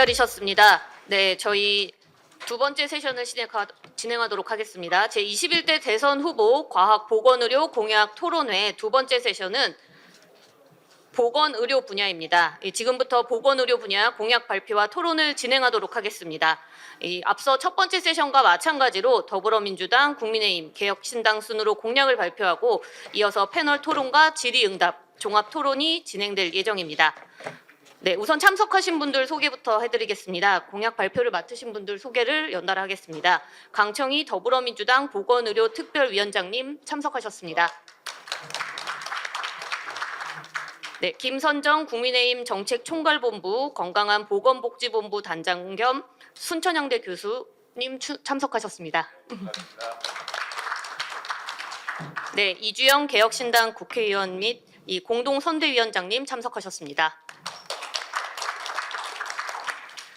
기다리셨습니다. 네, 저희 두 번째 세션을 진행하도록 하겠습니다. 제21대 대선 후보 과학보건의료 공약 토론회 두 번째 세션은 보건의료 분야입니다. 지금부터 보건의료 분야 공약 발표와 토론을 진행하도록 하겠습니다. 앞서 첫 번째 세션과 마찬가지로 더불어민주당, 국민의힘, 개혁신당 순으로 공약을 발표하고 이어서 패널 토론과 질의응답, 종합토론이 진행될 예정입니다. 네, 우선 참석하신 분들 소개부터 해드리겠습니다. 공약 발표를 맡으신 분들 소개를 연달아 하겠습니다. 강청희 더불어민주당 보건의료 특별위원장님 참석하셨습니다. 네, 김선정 국민의힘 정책총괄본부 건강한 보건복지본부 단장 겸 순천향대 교수님 참석하셨습니다. 네, 이주영 개혁신당 국회의원 및 공동선대위원장님 참석하셨습니다.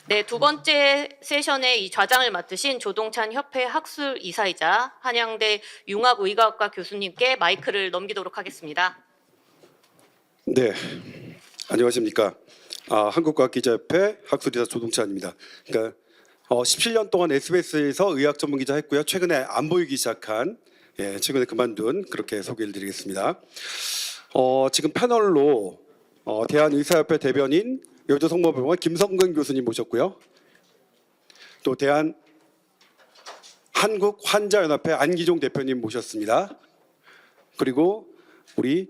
네, 두 번째 세션의 좌장을 맡으신 조동찬 협회 학술 이사이자 한양대 융합의과학과 교수님께 마이크를 넘기도록 하겠습니다. 네, 안녕하십니까. 한국과학기자협회 학술이사 조동찬입니다. 그러니까 17년 동안 SBS에서 의학 전문 기자 했고요. 최근에 안 보이기 시작한, 최근에 그만둔 그렇게 소개를 드리겠습니다. 지금 패널로 대한의사협회 대변인 여자성모병원 김성근 교수님 모셨고요. 또 한국환자연합회 안기종 대표님 모셨습니다. 그리고 우리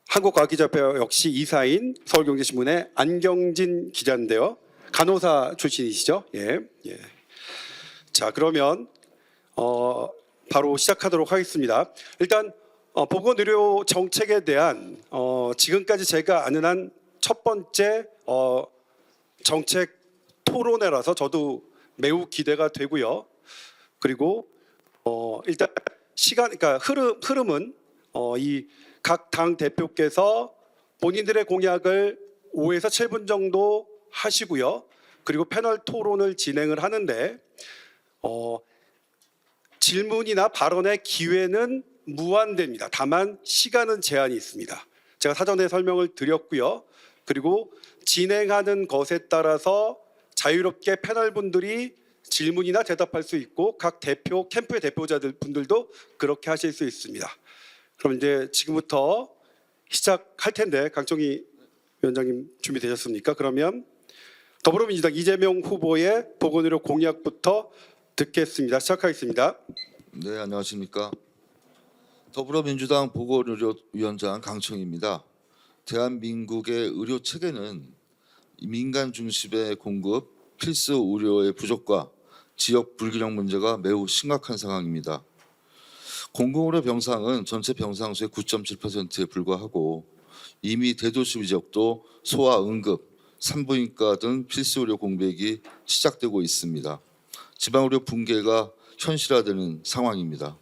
한국과학기자협회 역시 이사인 서울경제신문의 안경진 기자인데요. 간호사 출신이시죠? 예. 자, 그러면 바로 시작하도록 하겠습니다. 일단 보건의료 정책에 대한 지금까지 제가 아는 한 첫 번째 정책 토론회라서 저도 매우 기대가 되고요. 그리고 일단 그러니까 흐름은 이 각 당 대표께서 본인들의 공약을 5에서 7분 정도 하시고요. 그리고 패널 토론을 진행을 하는데 질문이나 발언의 기회는 무한대입니다. 다만 시간은 제한이 있습니다. 제가 사전에 설명을 드렸고요. 그리고 진행하는 것에 따라서 자유롭게 패널분들이 질문이나 대답할 수 있고 각 캠프의 대표자들 분들도 그렇게 하실 수 있습니다. 그럼 이제 지금부터 시작할 텐데 강청희 위원장님 준비되셨습니까? 그러면 더불어민주당 이재명 후보의 보건의료 공약부터 듣겠습니다. 시작하겠습니다. 네, 안녕하십니까. 더불어민주당 보건의료위원장 강청희입니다. 대한민국의 의료 체계는 민간 중심의 공급, 필수 의료의 부족과 지역 불균형 문제가 매우 심각한 상황입니다. 공공의료 병상은 전체 병상 수의 9.7%에 불과하고 이미 대도시 지역도 소아, 응급, 산부인과 등 필수 의료 공백이 시작되고 있습니다. 지방의료 붕괴가 현실화되는 상황입니다.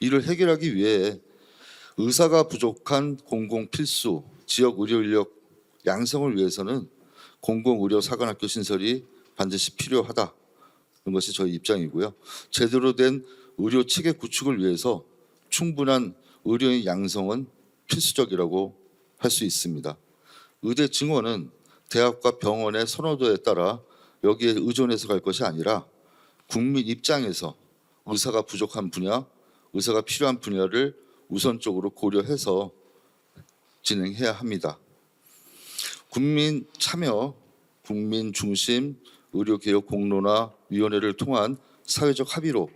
이를 해결하기 위해 의사가 부족한 공공 필수 지역 의료 인력 양성을 위해서는 공공의료 사관학교 신설이 반드시 필요하다는 것이 저희 입장이고요. 제대로 된 의료 체계 구축을 위해서 충분한 의료인 양성은 필수적이라고 할 수 있습니다. 의대 증원은 대학과 병원의 선호도에 따라 여기에 의존해서 갈 것이 아니라 국민 입장에서 의사가 부족한 분야, 의사가 필요한 분야를 우선적으로 고려해서 진행해야 합니다. 국민 참여, 국민 중심 의료개혁 공론화 위원회를 통한 사회적 합의로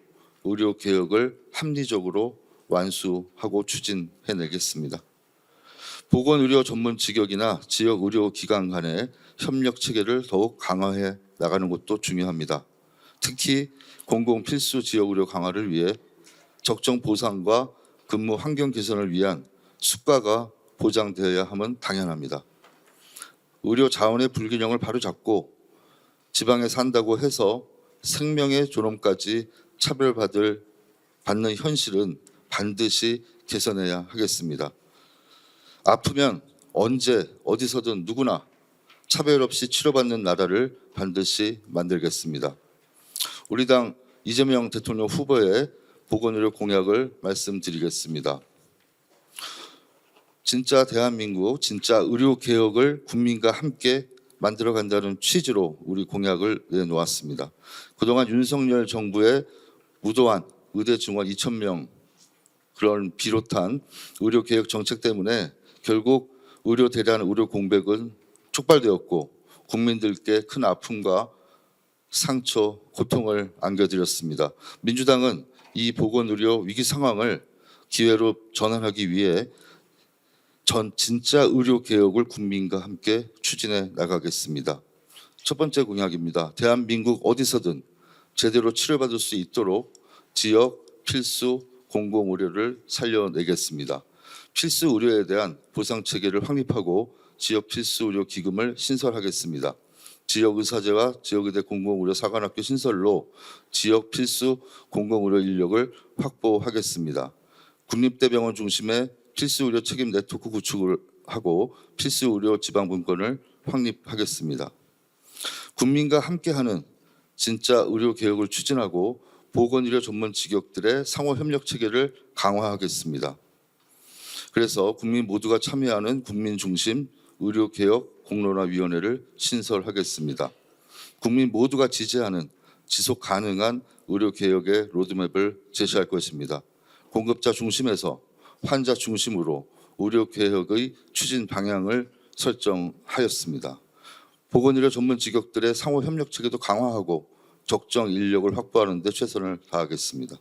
의료개혁을 합리적으로 완수하고 추진해내겠습니다. 보건의료 전문 직역이나 지역 의료기관 간의 협력 체계를 더욱 강화해 나가는 것도 중요합니다. 특히 공공필수 지역의료 강화를 위해 적정 보상과 근무 환경 개선을 위한 수가가 보장되어야 함은 당연합니다. 의료 자원의 불균형을 바로잡고 지방에 산다고 해서 생명의 존엄까지 차별받는 현실은 반드시 개선해야 하겠습니다. 아프면 언제 어디서든 누구나 차별 없이 치료받는 나라를 반드시 만들겠습니다. 우리 당 이재명 대통령 후보의 보건의료 공약을 말씀드리겠습니다. 진짜 대한민국, 진짜 의료개혁을 국민과 함께 만들어간다는 취지로 우리 공약을 내놓았습니다. 그동안 윤석열 정부의 무도한 의대 증원 2,000명 그런 비롯한 의료개혁 정책 때문에 결국 의료 대란 의료 공백은 촉발되었고 국민들께 큰 아픔과 상처, 고통을 안겨드렸습니다. 민주당은 이 보건의료 위기 상황을 기회로 전환하기 위해 진짜 의료 개혁을 국민과 함께 추진해 나가겠습니다. 첫 번째 공약입니다. 대한민국 어디서든 제대로 치료받을 수 있도록 지역 필수 공공의료를 살려내겠습니다. 필수 의료에 대한 보상 체계를 확립하고 지역 필수 의료 기금을 신설하겠습니다. 지역 의사제와 지역의대 공공의료 사관학교 신설로 지역 필수 공공의료 인력을 확보하겠습니다. 국립대병원 중심의 필수 의료 책임 네트워크 구축을 하고 필수 의료 지방분권을 확립하겠습니다. 국민과 함께하는 진짜 의료 개혁을 추진하고 보건의료 전문 직역들의 상호 협력 체계를 강화하겠습니다. 그래서 국민 모두가 참여하는 국민 중심 의료 개혁 공론화위원회를 신설하겠습니다. 국민 모두가 지지하는 지속 가능한 의료 개혁의 로드맵을 제시할 것입니다. 공급자 중심에서 환자 중심으로 의료 개혁의 추진 방향을 설정하였습니다. 보건의료 전문 직역들의 상호 협력 체계도 강화하고 적정 인력을 확보하는 데 최선을 다하겠습니다.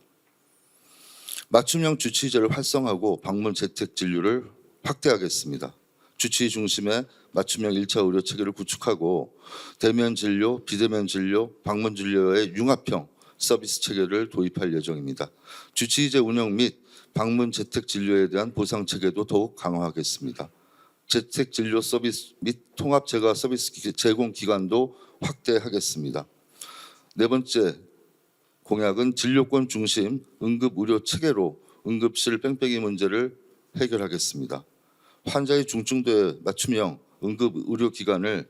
맞춤형 주치의제를 활성화하고 방문 재택 진료를 확대하겠습니다. 주치의 중심의 맞춤형 1차 의료 체계를 구축하고 대면 진료, 비대면 진료, 방문 진료의 융합형 서비스 체계를 도입할 예정입니다. 주치의제 운영 및 방문 재택 진료에 대한 보상 체계도 더욱 강화하겠습니다. 재택 진료 서비스 및 통합 재가 서비스 제공 기간도 확대하겠습니다. 네 번째 공약은 진료권 중심 응급 의료 체계로 응급실 뺑뺑이 문제를 해결하겠습니다. 환자의 중증도에 맞춤형 응급 의료 기관을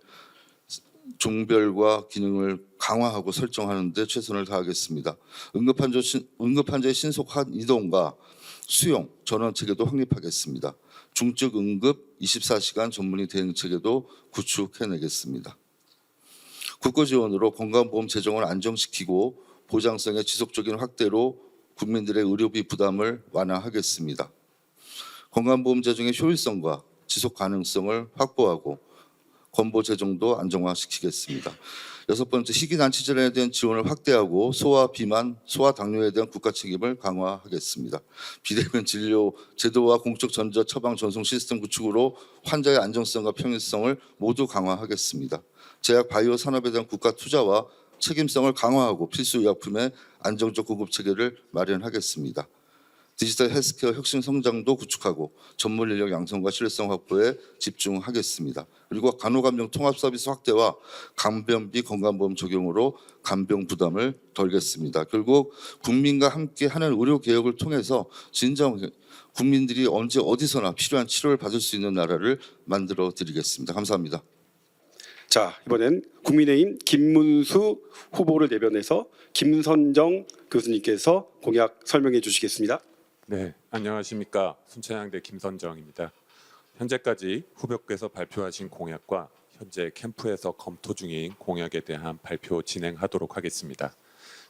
종별과 기능을 강화하고 설정하는 데 최선을 다하겠습니다. 응급환자의 신속한 이동과 수용, 전원 체계도 확립하겠습니다. 중증 응급 24시간 전문의 대응 체계도 구축해내겠습니다. 국고 지원으로 건강보험 재정을 안정시키고 보장성의 지속적인 확대로 국민들의 의료비 부담을 완화하겠습니다. 건강보험 재정의 효율성과 지속 가능성을 확보하고 건보 재정도 안정화시키겠습니다. 여섯 번째, 희귀 난치 질환에 대한 지원을 확대하고 소아 비만, 소아 당뇨에 대한 국가 책임을 강화하겠습니다. 비대면 진료 제도와 공적 전자 처방 전송 시스템 구축으로 환자의 안정성과 평일성을 모두 강화하겠습니다. 제약 바이오 산업에 대한 국가 투자와 책임성을 강화하고 필수 의약품의 안정적 공급 체계를 마련하겠습니다. 디지털 헬스케어 혁신 성장도 구축하고 전문 인력 양성과 신뢰성 확보에 집중하겠습니다. 그리고 간호감정 통합 서비스 확대와 간병비 건강보험 적용으로 간병 부담을 덜겠습니다. 결국 국민과 함께하는 의료 개혁을 통해서 진정 국민들이 언제 어디서나 필요한 치료를 받을 수 있는 나라를 만들어 드리겠습니다. 감사합니다. 자, 이번엔 국민의힘 김문수 후보를 대변해서 김선정 교수님께서 공약 설명해 주시겠습니다. 네, 안녕하십니까. 순천향대 김선정입니다. 현재까지 후보께서 발표하신 공약과 현재 캠프에서 검토 중인 공약에 대한 발표 진행하도록 하겠습니다.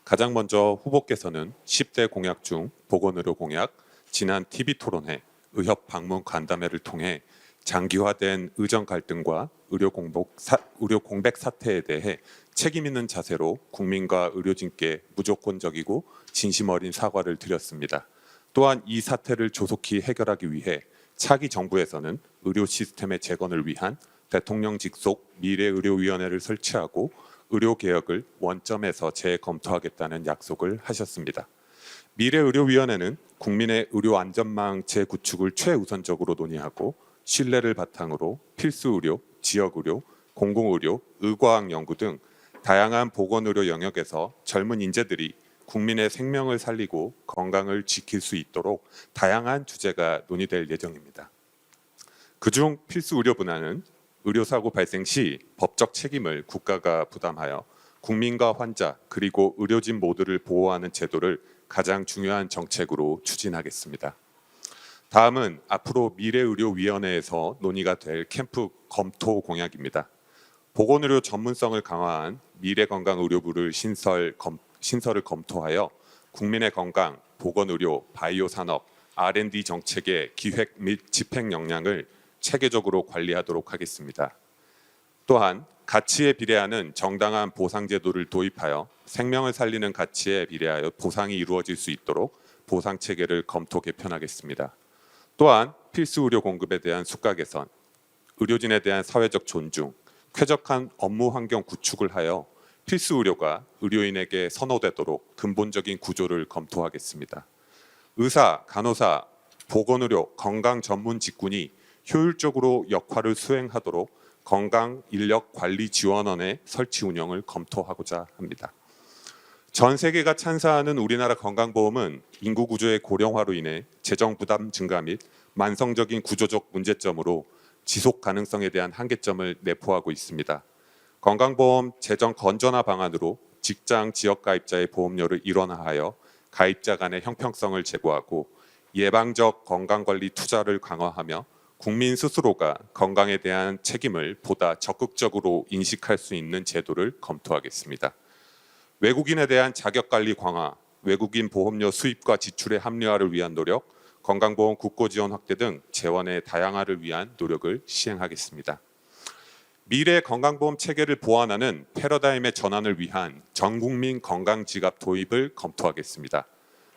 가장 먼저 후보께서는 10대 공약 중 보건의료 공약, 지난 TV토론회, 의협 방문 간담회를 통해 장기화된 의정 갈등과 의료 공백 사태에 대해 책임 있는 자세로 국민과 의료진께 무조건적이고 진심 어린 사과를 드렸습니다. 또한 이 사태를 조속히 해결하기 위해 차기 정부에서는 의료 시스템의 재건을 위한 대통령 직속 미래의료위원회를 설치하고 의료개혁을 원점에서 재검토하겠다는 약속을 하셨습니다. 미래의료위원회는 국민의 의료안전망 재구축을 최우선적으로 논의하고 신뢰를 바탕으로 필수의료, 지역의료, 공공의료, 의과학연구 등 다양한 보건의료 영역에서 젊은 인재들이 국민의 생명을 살리고 건강을 지킬 수 있도록 다양한 주제가 논의될 예정입니다. 그중 필수의료 분야는 의료사고 발생 시 법적 책임을 국가가 부담하여 국민과 환자 그리고 의료진 모두를 보호하는 제도를 가장 중요한 정책으로 추진하겠습니다. 다음은 앞으로 미래의료위원회에서 논의가 될 캠프 검토 공약입니다. 보건의료 전문성을 강화한 미래건강의료부를 신설을 검토하여 국민의 건강, 보건의료, 바이오 산업, R&D 정책의 기획 및 집행 역량을 체계적으로 관리하도록 하겠습니다. 또한 가치에 비례하는 정당한 보상 제도를 도입하여 생명을 살리는 가치에 비례하여 보상이 이루어질 수 있도록 보상 체계를 검토 개편하겠습니다. 또한 필수 의료 공급에 대한 수가 개선, 의료진에 대한 사회적 존중, 쾌적한 업무 환경 구축을 하여 필수 의료가 의료인에게 선호되도록 근본적인 구조를 검토하겠습니다. 의사, 간호사, 보건의료, 건강 전문 직군이 효율적으로 역할을 수행하도록 건강인력관리지원원의 설치 운영을 검토하고자 합니다. 전 세계가 찬사하는 우리나라 건강보험은 인구 구조의 고령화로 인해 재정 부담 증가 및 만성적인 구조적 문제점으로 지속 가능성에 대한 한계점을 내포하고 있습니다. 건강보험 재정 건전화 방안으로 직장 지역 가입자의 보험료를 일원화하여 가입자 간의 형평성을 제고하고 예방적 건강관리 투자를 강화하며 국민 스스로가 건강에 대한 책임을 보다 적극적으로 인식할 수 있는 제도를 검토하겠습니다. 외국인에 대한 자격관리 강화, 외국인 보험료 수입과 지출의 합리화를 위한 노력, 건강보험 국고지원 확대 등 재원의 다양화를 위한 노력을 시행하겠습니다. 미래 건강보험 체계를 보완하는 패러다임의 전환을 위한 전국민 건강지갑 도입을 검토하겠습니다.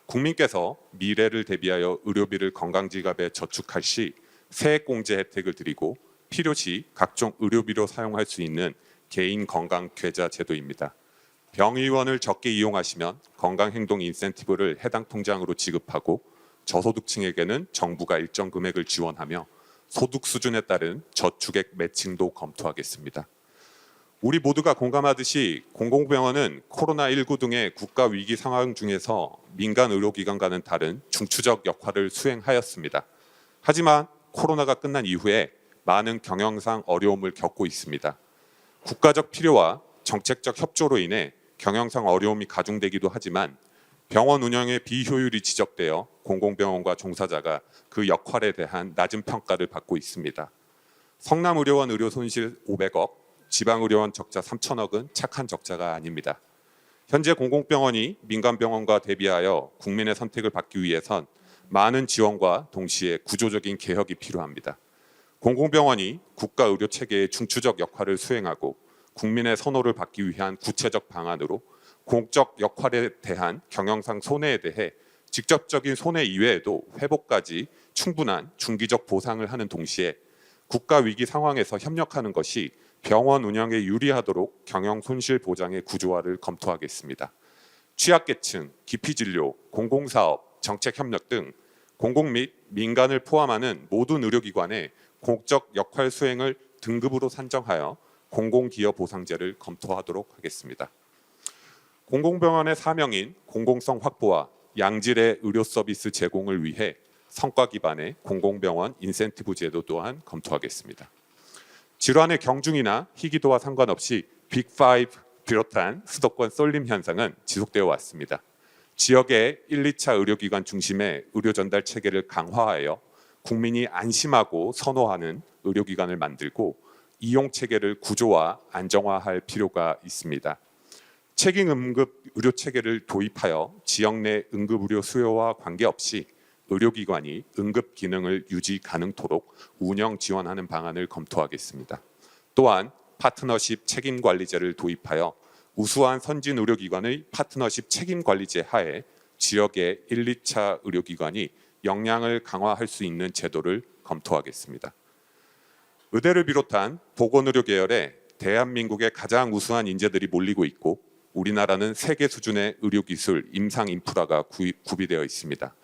국민께서 미래를 대비하여 의료비를 건강지갑에 저축할 시 세액공제 혜택을 드리고 필요시 각종 의료비로 사용할 수 있는 개인 건강 계좌 제도입니다. 병의원을 적게 이용하시면 건강행동 인센티브를 해당 통장으로 지급하고 저소득층에게는 정부가 일정 금액을 지원하며 소득 수준에 따른 저축액 매칭도 검토하겠습니다. 우리 모두가 공감하듯이 공공병원은 코로나19 등의 국가 위기 상황 중에서 민간 의료기관과는 다른 중추적 역할을 수행하였습니다. 하지만 코로나가 끝난 이후에 많은 경영상 어려움을 겪고 있습니다. 국가적 필요와 정책적 협조로 인해 경영상 어려움이 가중되기도 하지만 병원 운영의 비효율이 지적되어 공공병원과 종사자가 그 역할에 대한 낮은 평가를 받고 있습니다. 성남의료원 의료 손실 500억, 지방의료원 적자 3천억은 착한 적자가 아닙니다. 현재 공공병원이 민간병원과 대비하여 국민의 선택을 받기 위해선 많은 지원과 동시에 구조적인 개혁이 필요합니다. 공공병원이 국가의료체계의 중추적 역할을 수행하고 국민의 선호를 받기 위한 구체적 방안으로 공적 역할에 대한 경영상 손해에 대해 직접적인 손해 이외에도 회복까지 충분한 중기적 보상을 하는 동시에 국가 위기 상황에서 협력하는 것이 병원 운영에 유리하도록 경영 손실 보장의 구조화를 검토하겠습니다. 취약계층, 기피진료, 공공사업, 정책협력 등 공공 및 민간을 포함하는 모든 의료기관의 공적 역할 수행을 등급으로 산정하여 공공기여 보상제를 검토하도록 하겠습니다. 공공병원의 사명인 공공성 확보와 양질의 의료 서비스 제공을 위해 성과 기반의 공공병원 인센티브 제도 또한 검토하겠습니다. 질환의 경중이나 희귀도와 상관없이 빅5 비롯한 수도권 쏠림 현상은 지속되어 왔습니다. 지역의 1, 2차 의료기관 중심의 의료 전달 체계를 강화하여 국민이 안심하고 선호하는 의료기관을 만들고 이용 체계를 구조화, 안정화할 필요가 있습니다. 책임 응급 의료 체계를 도입하여 지역 내 응급 의료 수요와 관계없이 의료기관이 응급 기능을 유지 가능토록 운영 지원하는 방안을 검토하겠습니다. 또한 파트너십 책임 관리제를 도입하여 우수한 선진 의료기관의 파트너십 책임 관리제 하에 지역의 1, 2차 의료기관이 역량을 강화할 수 있는 제도를 검토하겠습니다. 의대를 비롯한 보건의료 계열에 대한민국의 가장 우수한 인재들이 몰리고 있고 우리나라는 세계 수준의 의료기술, 임상 인프라가 구비되어 있습니다.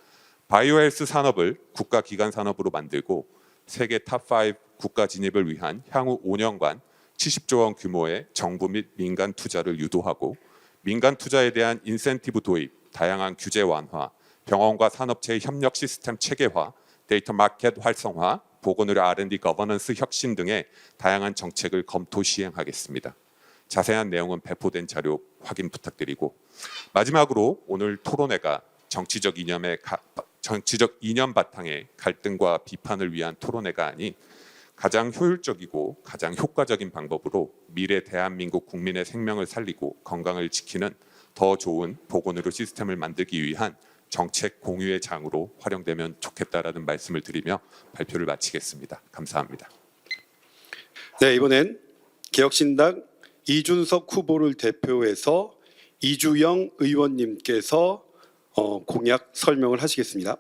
바이오헬스 산업을 국가기관 산업으로 만들고 세계 탑5 국가 진입을 위한 향후 5년간 70조 원 규모의 정부 및 민간 투자를 유도하고 민간 투자에 대한 인센티브 도입, 다양한 규제 완화, 병원과 산업체의 협력 시스템 체계화, 데이터 마켓 활성화, 보건의료 R&D 거버넌스 혁신 등의 다양한 정책을 검토 시행하겠습니다. 자세한 내용은 배포된 자료 확인 부탁드리고 마지막으로 오늘 토론회가 정치적 이념 바탕의 갈등과 비판을 위한 토론회가 아닌 가장 효율적이고 가장 효과적인 방법으로 미래 대한민국 국민의 생명을 살리고 건강을 지키는 더 좋은 보건의료 시스템을 만들기 위한 정책 공유의 장으로 활용되면 좋겠다라는 말씀을 드리며 발표를 마치겠습니다. 감사합니다. 네, 이번엔 개혁신당 이준석 후보를 대표해서 이주영 의원님께서 공약 설명을 하시겠습니다.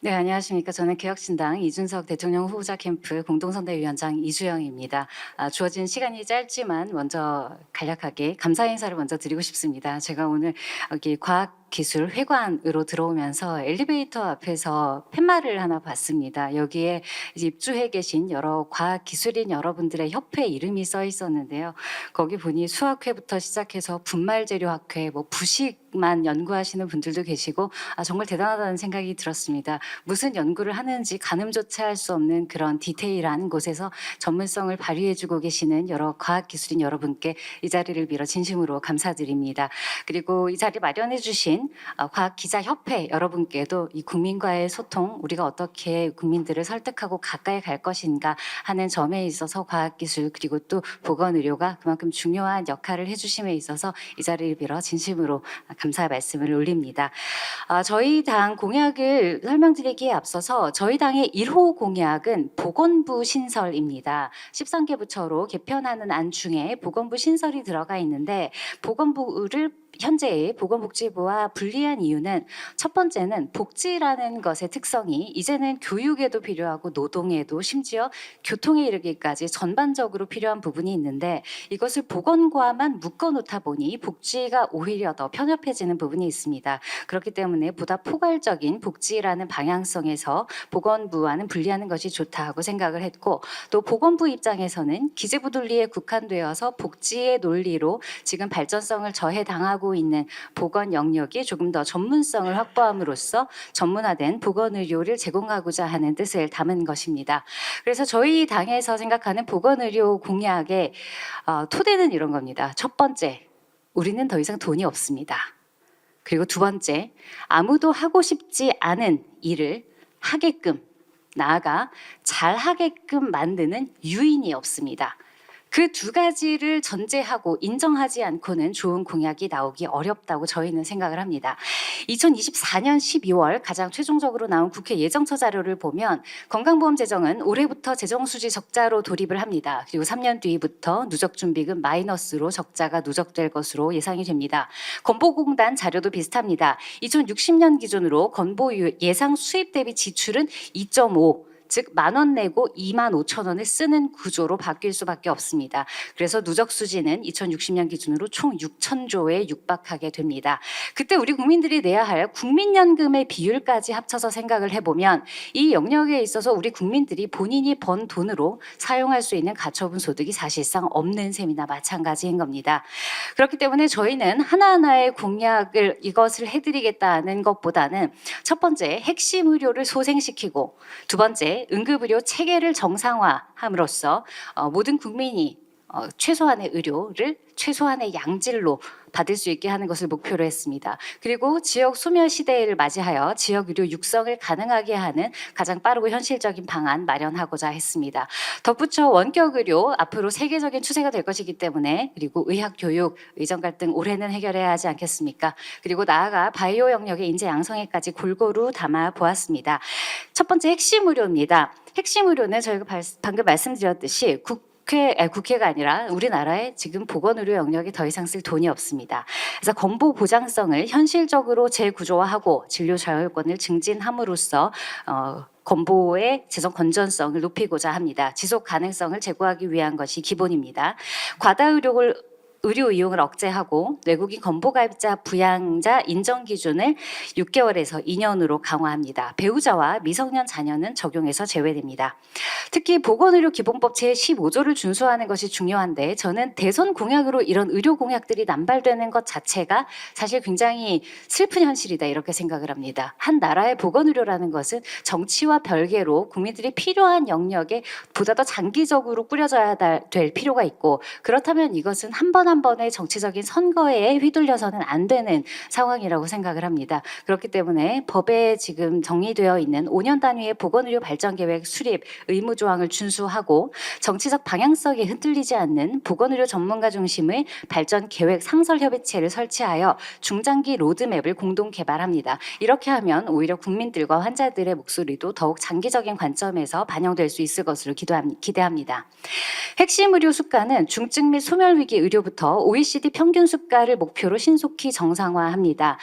네, 안녕하십니까. 저는 개혁신당 이준석 대통령 후보자 캠프 공동선대위원장 이주영입니다. 주어진 시간이 짧지만 먼저 간략하게 감사 인사를 먼저 드리고 싶습니다. 제가 오늘 여기 과학기술회관으로 들어오면서 엘리베이터 앞에서 팻말을 하나 봤습니다. 여기에 이제 입주해 계신 여러 과학기술인 여러분들의 협회 이름이 써 있었는데요. 거기 보니 수학회부터 시작해서 분말재료학회, 부식만 연구하시는 분들도 계시고 정말 대단하다는 생각이 들었습니다. 무슨 연구를 하는지 가늠조차 할 수 없는 그런 디테일한 곳에서 전문성을 발휘해주고 계시는 여러 과학기술인 여러분께 이 자리를 빌어 진심으로 감사드립니다. 그리고 이 자리 마련해 주신 과학기자협회 여러분께도 이 국민과의 소통, 우리가 어떻게 국민들을 설득하고 가까이 갈 것인가 하는 점에 있어서 과학기술 그리고 또 보건의료가 그만큼 중요한 역할을 해주심에 있어서 이 자리를 빌어 진심으로 감사 말씀을 올립니다. 저희 당 공약을 설명드리기에 앞서서 저희 당의 1호 공약은 보건부 신설입니다. 13개 부처로 개편하는 안 중에 보건부 신설이 들어가 있는데 보건부를 현재의 보건복지부와 분리한 이유는 첫 번째는 복지라는 것의 특성이 이제는 교육에도 필요하고 노동에도 심지어 교통에 이르기까지 전반적으로 필요한 부분이 있는데 이것을 보건과만 묶어놓다 보니 복지가 오히려 더 편협해지는 부분이 있습니다. 그렇기 때문에 보다 포괄적인 복지라는 방향성에서 보건부와는 분리하는 것이 좋다 하고 생각을 했고 또 보건부 입장에서는 기재부 논리에 국한되어서 복지의 논리로 지금 발전성을 저해당하고 있는 보건 영역이 조금 더 전문성을 확보함으로써 전문화된 보건의료를 제공하고자 하는 뜻을 담은 것입니다. 그래서 저희 당에서 생각하는 보건의료 공약의 토대는 이런 겁니다. 첫 번째, 우리는 더 이상 돈이 없습니다. 그리고 두 번째, 아무도 하고 싶지 않은 일을 하게끔, 나아가 잘하게끔 만드는 유인이 없습니다. 그 두 가지를 전제하고 인정하지 않고는 좋은 공약이 나오기 어렵다고 저희는 생각을 합니다. 2024년 12월 가장 최종적으로 나온 국회 예정처 자료를 보면 건강보험 재정은 올해부터 재정수지 적자로 돌입을 합니다. 그리고 3년 뒤부터 누적준비금 마이너스로 적자가 누적될 것으로 예상이 됩니다. 건보공단 자료도 비슷합니다. 2060년 기준으로 건보 예상 수입 대비 지출은 2.5, 즉 10,000원 내고 25,000원을 쓰는 구조로 바뀔 수밖에 없습니다. 그래서 누적 수지는 2060년 기준으로 총 6,000조에 육박하게 됩니다. 그때 우리 국민들이 내야 할 국민연금의 비율까지 합쳐서 생각을 해보면 이 영역에 있어서 우리 국민들이 본인이 번 돈으로 사용할 수 있는 가처분 소득이 사실상 없는 셈이나 마찬가지인 겁니다. 그렇기 때문에 저희는 하나하나의 공약을 이것을 해드리겠다는 것보다는 첫 번째 핵심 의료를 소생시키고 두 번째 응급의료 체계를 정상화함으로써 모든 국민이 최소한의 의료를 최소한의 양질로 받을 수 있게 하는 것을 목표로 했습니다. 그리고 지역 소멸 시대를 맞이하여 지역 의료 육성을 가능하게 하는 가장 빠르고 현실적인 방안 마련하고자 했습니다. 덧붙여 원격 의료 앞으로 세계적인 추세가 될 것이기 때문에 그리고 의학 교육, 의정 갈등 올해는 해결해야 하지 않겠습니까? 그리고 나아가 바이오 영역의 인재 양성에까지 골고루 담아 보았습니다. 첫 번째 핵심 의료입니다. 핵심 의료는 저희가 방금 말씀드렸듯이 국회가 아니라 우리나라에 지금 보건의료 영역에 더 이상 쓸 돈이 없습니다. 그래서 건보 보장성을 현실적으로 재구조화하고 진료 자율권을 증진함으로써 건보의 재정 건전성을 높이고자 합니다. 지속 가능성을 제고하기 위한 것이 기본입니다. 과다 의료 이용을 억제하고 외국인 건보가입자 부양자 인정 기준을 6개월에서 2년으로 강화합니다. 배우자와 미성년 자녀는 적용에서 제외됩니다. 특히 보건의료 기본법 제15조를 준수하는 것이 중요한데 저는 대선 공약으로 이런 의료 공약들이 남발되는 것 자체가 사실 굉장히 슬픈 현실이다 이렇게 생각을 합니다. 한 나라의 보건의료라는 것은 정치와 별개로 국민들이 필요한 영역에 보다 더 장기적으로 꾸려져야 될 필요가 있고 그렇다면 이것은 한 번 한 번의 정치적인 선거에 휘둘려서는 안 되는 상황이라고 생각을 합니다. 그렇기 때문에 법에 지금 정리되어 있는 5년 단위의 보건의료 발전계획 수립 의무 조항을 준수하고 정치적 방향성에 흔들리지 않는 보건의료 전문가 중심의 발전계획 상설협의체를 설치하여 중장기 로드맵을 공동 개발합니다. 이렇게 하면 오히려 국민들과 환자들의 목소리도 더욱 장기적인 관점에서 반영될 수 있을 것으로 기대합니다. 핵심 의료 수가는 중증 및 소멸위기 의료부터 OECD 평균 수가를 목표로 신속히 정상화합니다.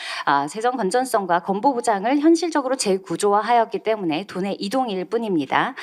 재정 건전성과 건보 보장을 현실적으로 재구조화하였기 때문에 돈의 이동일 뿐입니다.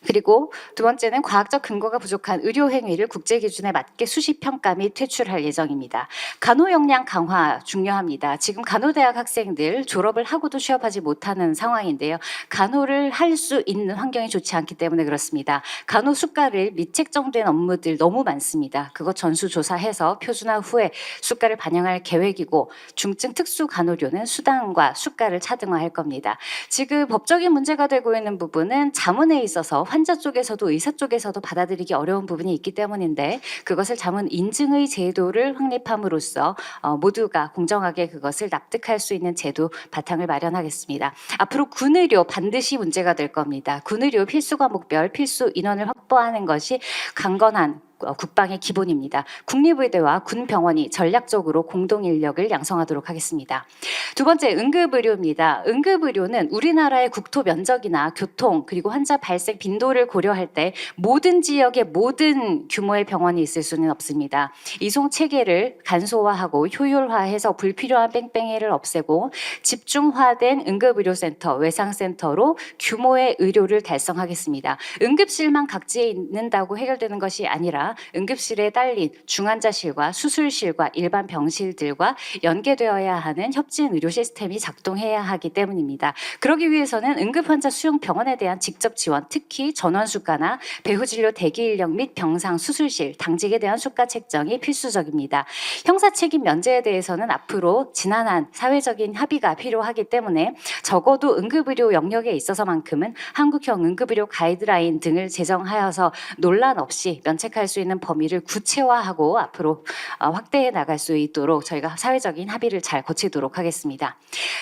그리고 두 번째는 과학적 근거가 부족한 의료 행위를 국제 기준에 맞게 수시 평가 및 퇴출할 예정입니다. 간호 역량 강화 중요합니다. 지금 간호대학 학생들 졸업을 하고도 취업하지 못하는 상황인데요. 간호를 할 수 있는 환경이 좋지 않기 때문에 그렇습니다. 간호 수가를 미책정된 업무들 너무 많습니다. 그것 전수조사해서 표준화 후에 수가를 반영할 계획이고 중증 특수 간호료는 수당과 수가를 차등화할 겁니다. 지금 법적인 문제가 되고 있는 부분은 자문에 있어서 환자 쪽에서도 의사 쪽에서도 받아들이기 어려운 부분이 있기 때문인데 그것을 자문 인증의 제도를 확립함으로써 모두가 공정하게 그것을 납득할 수 있는 제도 바탕을 마련하겠습니다. 앞으로 군의료 반드시 문제가 될 겁니다. 군의료 필수 과목별 필수 인원을 확보하는 것이 강건한 국방의 기본입니다. 국립의대와 군병원이 전략적으로 공동 인력을 양성하도록 하겠습니다. 두 번째, 응급의료입니다. 응급의료는 우리나라의 국토 면적이나 교통 그리고 환자 발생 빈도를 고려할 때 모든 지역에 모든 규모의 병원이 있을 수는 없습니다. 이송 체계를 간소화하고 효율화해서 불필요한 뺑뺑이를 없애고 집중화된 응급의료센터, 외상센터로 규모의 의료를 달성하겠습니다. 응급실만 각지에 있는다고 해결되는 것이 아니라 응급실에 딸린 중환자실과 수술실과 일반 병실들과 연계되어야 하는 협진 의료 시스템이 작동해야 하기 때문입니다. 그러기 위해서는 응급환자 수용 병원에 대한 직접 지원, 특히 전원 수가나 배후진료 대기 인력 및 병상 수술실, 당직에 대한 수가 책정이 필수적입니다. 형사 책임 면제에 대해서는 앞으로 지난한 사회적인 합의가 필요하기 때문에 적어도 응급의료 영역에 있어서만큼은 한국형 응급의료 가이드라인 등을 제정하여서 논란 없이 면책할 수 있는 범위를 구체화하고 앞으로 확대해 나갈 수 있도록 저희가 사회적인 합의를 잘 거치도록 하겠습니다.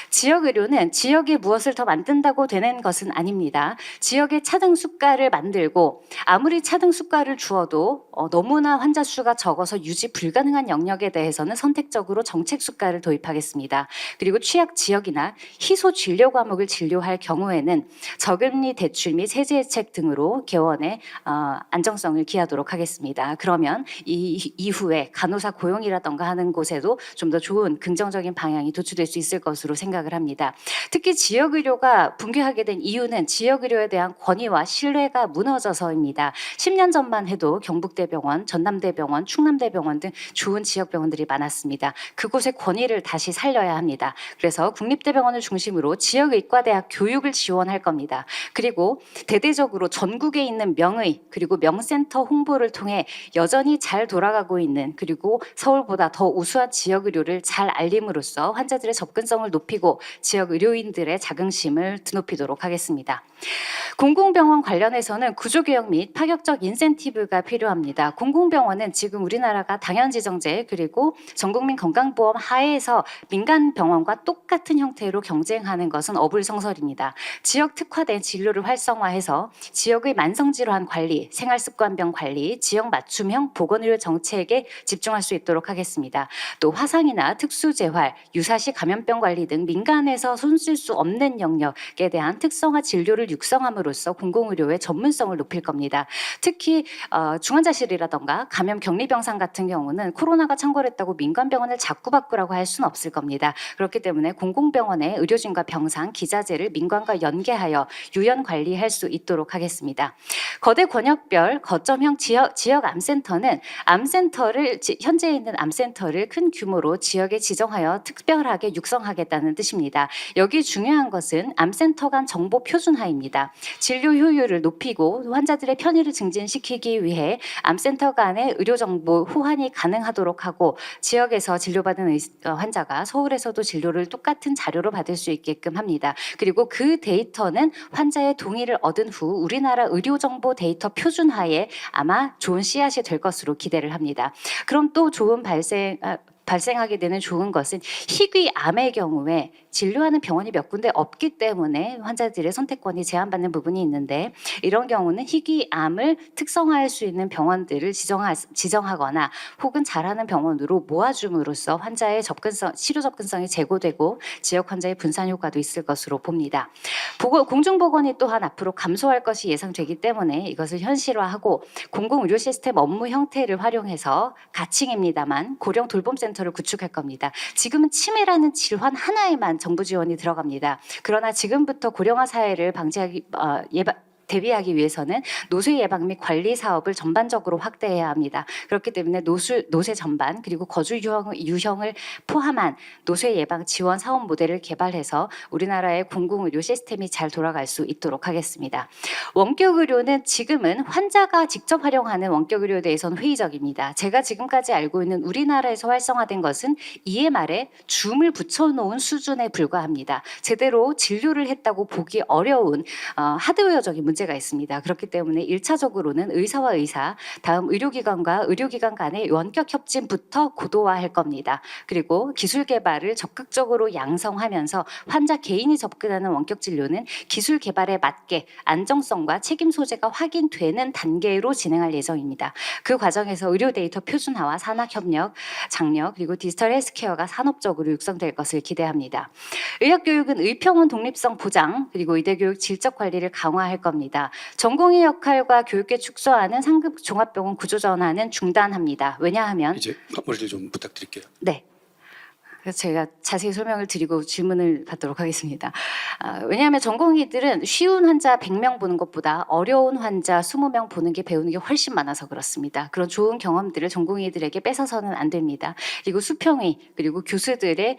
지역의료는 지역에 무엇을 더 만든다고 되는 것은 아닙니다. 지역의 차등 수가를 만들고 아무리 차등 수가를 주어도 너무나 환자 수가 적어서 유지 불가능한 영역에 대해서는 선택적으로 정책 수가를 도입하겠습니다. 그리고 취약 지역이나 희소 진료 과목을 진료할 경우에는 저금리 대출 및 세제 혜택 등으로 개원의 안정성을 기하도록 하겠습니다. 그러면 이후에 간호사 고용이라던가 하는 곳에도 좀 더 좋은 긍정적인 방향이 도출될 수 있을 것으로 생각을 합니다. 특히 지역의료가 붕괴하게 된 이유는 지역의료에 대한 권위와 신뢰가 무너져서입니다. 10년 전만 해도 경북대병원, 전남대병원, 충남대병원 등 좋은 지역병원들이 많았습니다. 그곳의 권위를 다시 살려야 합니다. 그래서 국립대병원을 중심으로 지역의과대학 교육을 지원할 겁니다. 그리고 대대적으로 전국에 있는 명의 그리고 명센터 홍보를 통해 여전히 잘 돌아가고 있는 그리고 서울보다 더 우수한 지역 의료를 잘 알림으로써 환자들의 접근성을 높이고 지역 의료인들의 자긍심을 드높이도록 하겠습니다. 공공병원 관련해서는 구조개혁 및 파격적 인센티브가 필요합니다. 공공병원은 지금 우리나라가 당연지정제 그리고 전국민 건강보험 하에서 민간병원과 똑같은 형태로 경쟁하는 것은 어불성설입니다. 지역 특화된 진료를 활성화해서 지역의 만성질환 관리, 생활습관병 관리, 지역 맞춤형 보건의료 정책에 집중할 수 있도록 하겠습니다. 또 화상이나 특수재활, 유사시 감염병 관리 등 민간에서 손쓸 수 없는 영역에 대한 특성화 진료를 육성함으로써 공공의료의 전문성을 높일 겁니다. 특히 중환자실이라던가 감염 격리병상 같은 경우는 코로나가 창궐했다고 민간병원을 자꾸 바꾸라고 할 수는 없을 겁니다. 그렇기 때문에 공공병원의 의료진과 병상, 기자재를 민간과 연계하여 유연 관리할 수 있도록 하겠습니다. 거대 권역별 거점형 지역 암센터는 현재 있는 암센터를 큰 규모로 지역에 지정하여 특별하게 육성하겠다는 뜻입니다. 여기 중요한 것은 암센터 간 정보 표준화입니다. 진료 효율을 높이고 환자들의 편의를 증진시키기 위해 암센터 간의 의료 정보 호환이 가능하도록 하고 지역에서 진료받은 환자가 서울에서도 진료를 똑같은 자료로 받을 수 있게끔 합니다. 그리고 그 데이터는 환자의 동의를 얻은 후 우리나라 의료정보 데이터 표준화에 아마 좋은 좋은 씨앗이 될 것으로 기대를 합니다. 그럼 또 좋은 발생하게 되는 좋은 것은 희귀암의 경우에 진료하는 병원이 몇 군데 없기 때문에 환자들의 선택권이 제한받는 부분이 있는데, 이런 경우는 희귀암을 특성화할 수 있는 병원들을 지정하거나 혹은 잘하는 병원으로 모아줌으로써 환자의 치료 접근성이 제고되고 지역 환자의 분산 효과도 있을 것으로 봅니다. 공중보건이 또한 앞으로 감소할 것이 예상되기 때문에 이것을 현실화하고 공공의료 시스템 업무 형태를 활용해서 가칭입니다만 고령 돌봄센터를 구축할 겁니다. 지금은 치매라는 질환 하나에만 정부 지원이 들어갑니다. 그러나 지금부터 고령화 사회를 대비하기 위해서는 노쇠 예방 및 관리 사업을 전반적으로 확대해야 합니다. 그렇기 때문에 노쇠 전반 그리고 거주 유형을 포함한 노쇠 예방 지원 사업 모델을 개발해서 우리나라의 공공의료 시스템이 잘 돌아갈 수 있도록 하겠습니다. 원격 의료는 지금은 환자가 직접 활용하는 원격 의료에 대해서는 회의적입니다. 제가 지금까지 알고 있는 우리나라에서 활성화된 것은 EMR에 줌을 붙여놓은 수준에 불과합니다. 제대로 진료를 했다고 보기 어려운 하드웨어적인 문제가 있습니다. 그렇기 때문에 1차적으로는 의사와 의사, 다음 의료기관과 의료기관 간의 원격 협진부터 고도화할 겁니다. 그리고 기술 개발을 적극적으로 양성하면서 환자 개인이 접근하는 원격 진료는 기술 개발에 맞게 안정성과 책임 소재가 확인되는 단계로 진행할 예정입니다. 그 과정에서 의료 데이터 표준화와 산학협력, 장려 그리고 디지털 헬스케어가 산업적으로 육성될 것을 기대합니다. 의학교육은 의평원 독립성 보장 그리고 의대교육 질적 관리를 강화할 겁니다. 전공의 역할과 교육계 축소하는 상급 종합병원 구조 전환은 중단합니다. 왜냐하면 이제 마무리를 좀 부탁드릴게요. 네. 그래서 제가 자세히 설명을 드리고 질문을 받도록 하겠습니다. 왜냐하면 전공의들은 쉬운 환자 100명 보는 것보다 어려운 환자 20명 보는 게 배우는 게 훨씬 많아서 그렇습니다. 그런 좋은 경험들을 전공의들에게 뺏어서는 안 됩니다. 그리고 수평의 그리고 교수들의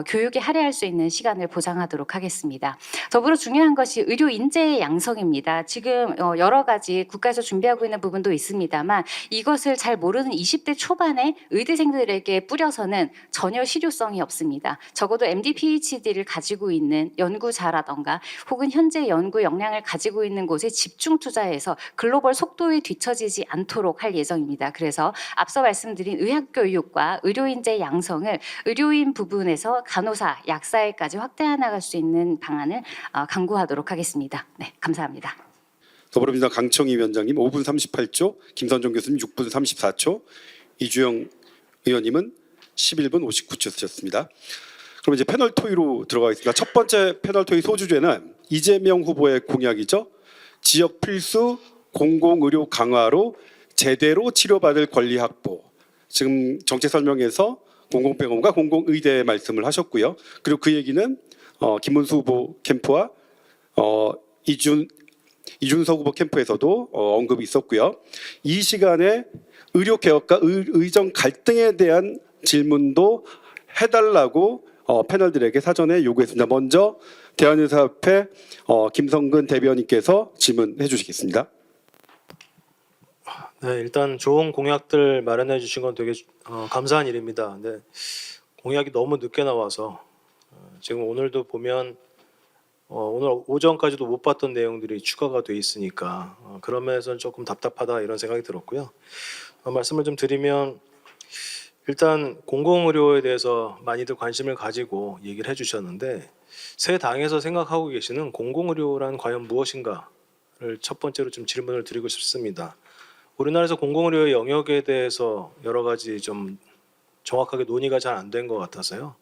교육에 할애할 수 있는 시간을 보장하도록 하겠습니다. 더불어 중요한 것이 의료 인재의 양성입니다. 지금 여러 가지 국가에서 준비하고 있는 부분도 있습니다만 이것을 잘 모르는 20대 초반의 의대생들에게 뿌려서는 전혀 실효성이 없습니다. 적어도 MD, PhD를 가지고 있는 연구자라던가 혹은 현재 연구 역량을 가지고 있는 곳에 집중 투자해서 글로벌 속도에 뒤처지지 않도록 할 예정입니다. 그래서 앞서 말씀드린 의학교육과 의료인재 양성을 의료인 부분에서 간호사, 약사에까지 확대해 나갈 수 있는 방안을 강구하도록 하겠습니다. 네, 감사합니다. 더불어민주당 강청희 위원장님 5분 38초, 김선정 교수님 6분 34초, 이주영 의원님은 11분 59초 쓰셨습니다. 그럼 이제 패널 토의로 들어가겠습니다. 첫 번째 패널 토의 소주제는 이재명 후보의 공약이죠. 지역 필수 공공의료 강화로 제대로 치료받을 권리 확보. 지금 정책 설명에서 공공병원과 공공의대 말씀을 하셨고요. 그리고 그 얘기는 김문수 후보 캠프와 이준석 후보 캠프에서도 언급이 있었고요. 이 시간에 의료 개혁과 의정 갈등에 대한 질문도 해달라고 패널들에게 사전에 요구했습니다. 먼저 대한의사협회 김성근 대변인께서 질문해 주시겠습니다. 네, 일단 좋은 공약들 마련해 주신 건 되게 감사한 일입니다. 근데 공약이 너무 늦게 나와서 지금 오늘도 보면 오늘 오전까지도 못 봤던 내용들이 추가가 돼 있으니까 그런 면에서는 조금 답답하다 이런 생각이 들었고요. 말씀을 좀 드리면 일단 공공의료에 대해서 많이들 관심을 가지고 얘기를 해주셨는데 새 당에서 생각하고 계시는 공공의료란 과연 무엇인가를 첫 번째로 좀 질문을 드리고 싶습니다. 우리나라에서 공공의료의 영역에 대해서 여러 가지 좀 정확하게 논의가 잘 안 된 것 같아서요.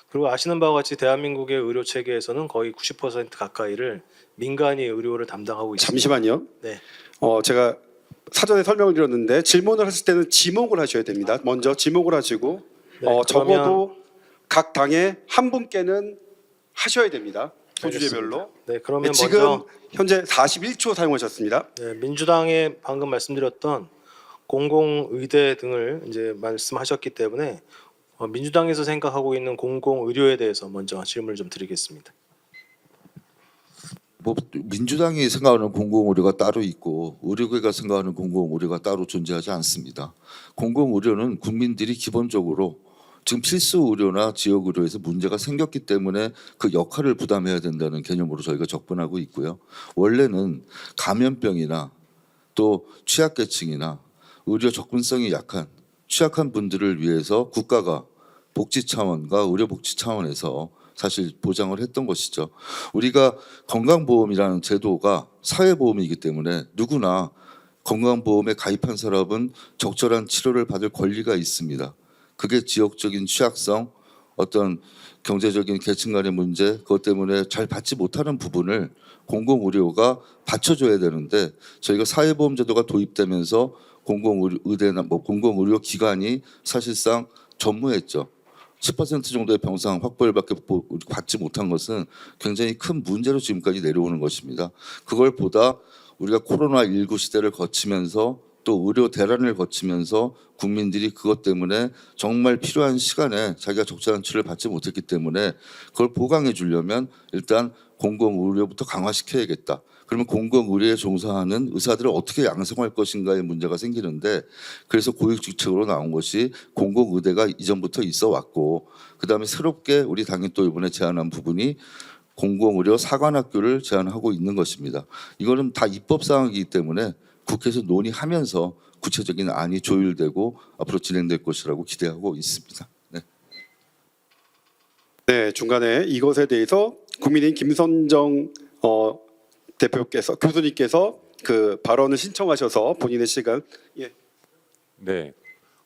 그리고 아시는 바와 같이 대한민국의 의료 체계에서는 거의 90% 가까이를 민간이 의료를 담당하고 있습니다. 잠시만요. 네. 제가 사전에 설명을 드렸는데 질문을 하실 때는 지목을 하셔야 됩니다. 먼저 지목을 하시고 네, 적어도 각 당에 한 분께는 하셔야 됩니다. 소주제별로. 알겠습니다. 네, 그러면 지금 먼저 현재 41초 사용하셨습니다. 네, 민주당에 방금 말씀드렸던 공공의대 등을 이제 말씀하셨기 때문에 민주당에서 생각하고 있는 공공의료에 대해서 먼저 질문을 좀 드리겠습니다. 뭐 민주당이 생각하는 공공의료가 따로 있고 의료계가 생각하는 공공의료가 따로 존재하지 않습니다. 공공의료는 국민들이 기본적으로 지금 필수 의료나 지역 의료에서 문제가 생겼기 때문에 그 역할을 부담해야 된다는 개념으로 저희가 접근하고 있고요. 원래는 감염병이나 또 취약계층이나 의료 접근성이 약한 취약한 분들을 위해서 국가가 복지 차원과 의료 복지 차원에서 사실 보장을 했던 것이죠. 우리가 건강보험이라는 제도가 사회보험이기 때문에 누구나 건강보험에 가입한 사람은 적절한 치료를 받을 권리가 있습니다. 그게 지역적인 취약성, 어떤 경제적인 계층 간의 문제, 그것 때문에 잘 받지 못하는 부분을 공공의료가 받쳐줘야 되는데 저희가 사회보험 제도가 도입되면서 공공의대나 공공의료 기관이 사실상 전무했죠. 10% 정도의 병상 확보율밖에 받지 못한 것은 굉장히 큰 문제로 지금까지 내려오는 것입니다. 그걸 보다 우리가 코로나19 시대를 거치면서 또 의료 대란을 거치면서 국민들이 그것 때문에 정말 필요한 시간에 자기가 적절한 치료를 받지 못했기 때문에 그걸 보강해 주려면 일단 공공의료부터 강화시켜야겠다. 그러면 공공의료에 종사하는 의사들을 어떻게 양성할 것인가의 문제가 생기는데 그래서 고육지책으로 나온 것이 공공의대가 이전부터 있어 왔고 그다음에 새롭게 우리 당이 또 이번에 제안한 부분이 공공의료 사관학교를 제안하고 있는 것입니다. 이거는 다 입법 사항이기 때문에 국회에서 논의하면서 구체적인 안이 조율되고 앞으로 진행될 것이라고 기대하고 있습니다. 네. 네, 중간에 이것에 대해서 국민의힘 김선정 교수님께서 그 발언을 신청하셔서 본인의 시간 네.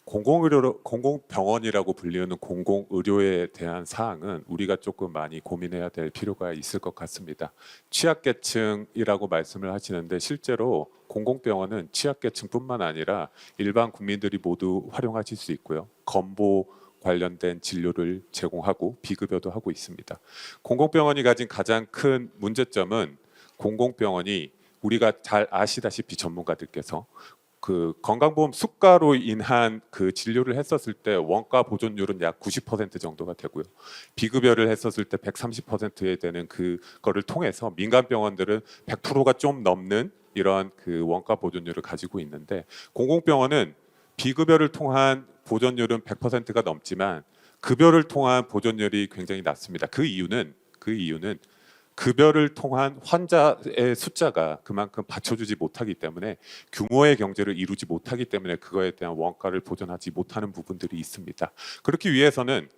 공공병원이라고 불리는 공공의료에 대한 사항은 우리가 조금 많이 고민해야 될 필요가 있을 것 같습니다. 취약계층이라고 말씀을 하시는데 실제로 공공병원은 취약계층뿐만 아니라 일반 국민들이 모두 활용하실 수 있고요. 건보 관련된 진료를 제공하고 비급여도 하고 있습니다. 공공병원이 가진 가장 큰 문제점은 공공병원이 우리가 잘 아시다시피 전문가들께서 그 건강보험 수가로 인한 그 진료를 했었을 때 원가 보존율은 약 90% 정도가 되고요. 비급여를 했었을 때 130%에 되는 그거를 통해서 민간 병원들은 100%가 좀 넘는 이런 그 원가 보존율을 가지고 있는데 공공병원은 비급여를 통한 보존율은 100%가 넘지만 급여를 통한 보존율이 굉장히 낮습니다. 그 이유는 급여를 통한 환자의 숫자가 그만큼 받쳐주지 못하기 때문에 규모의 경제를 이루지 못하기 때문에 그거에 대한 원가를 보존하지 못하는 부분들이 있습니다. 그렇기 위해서는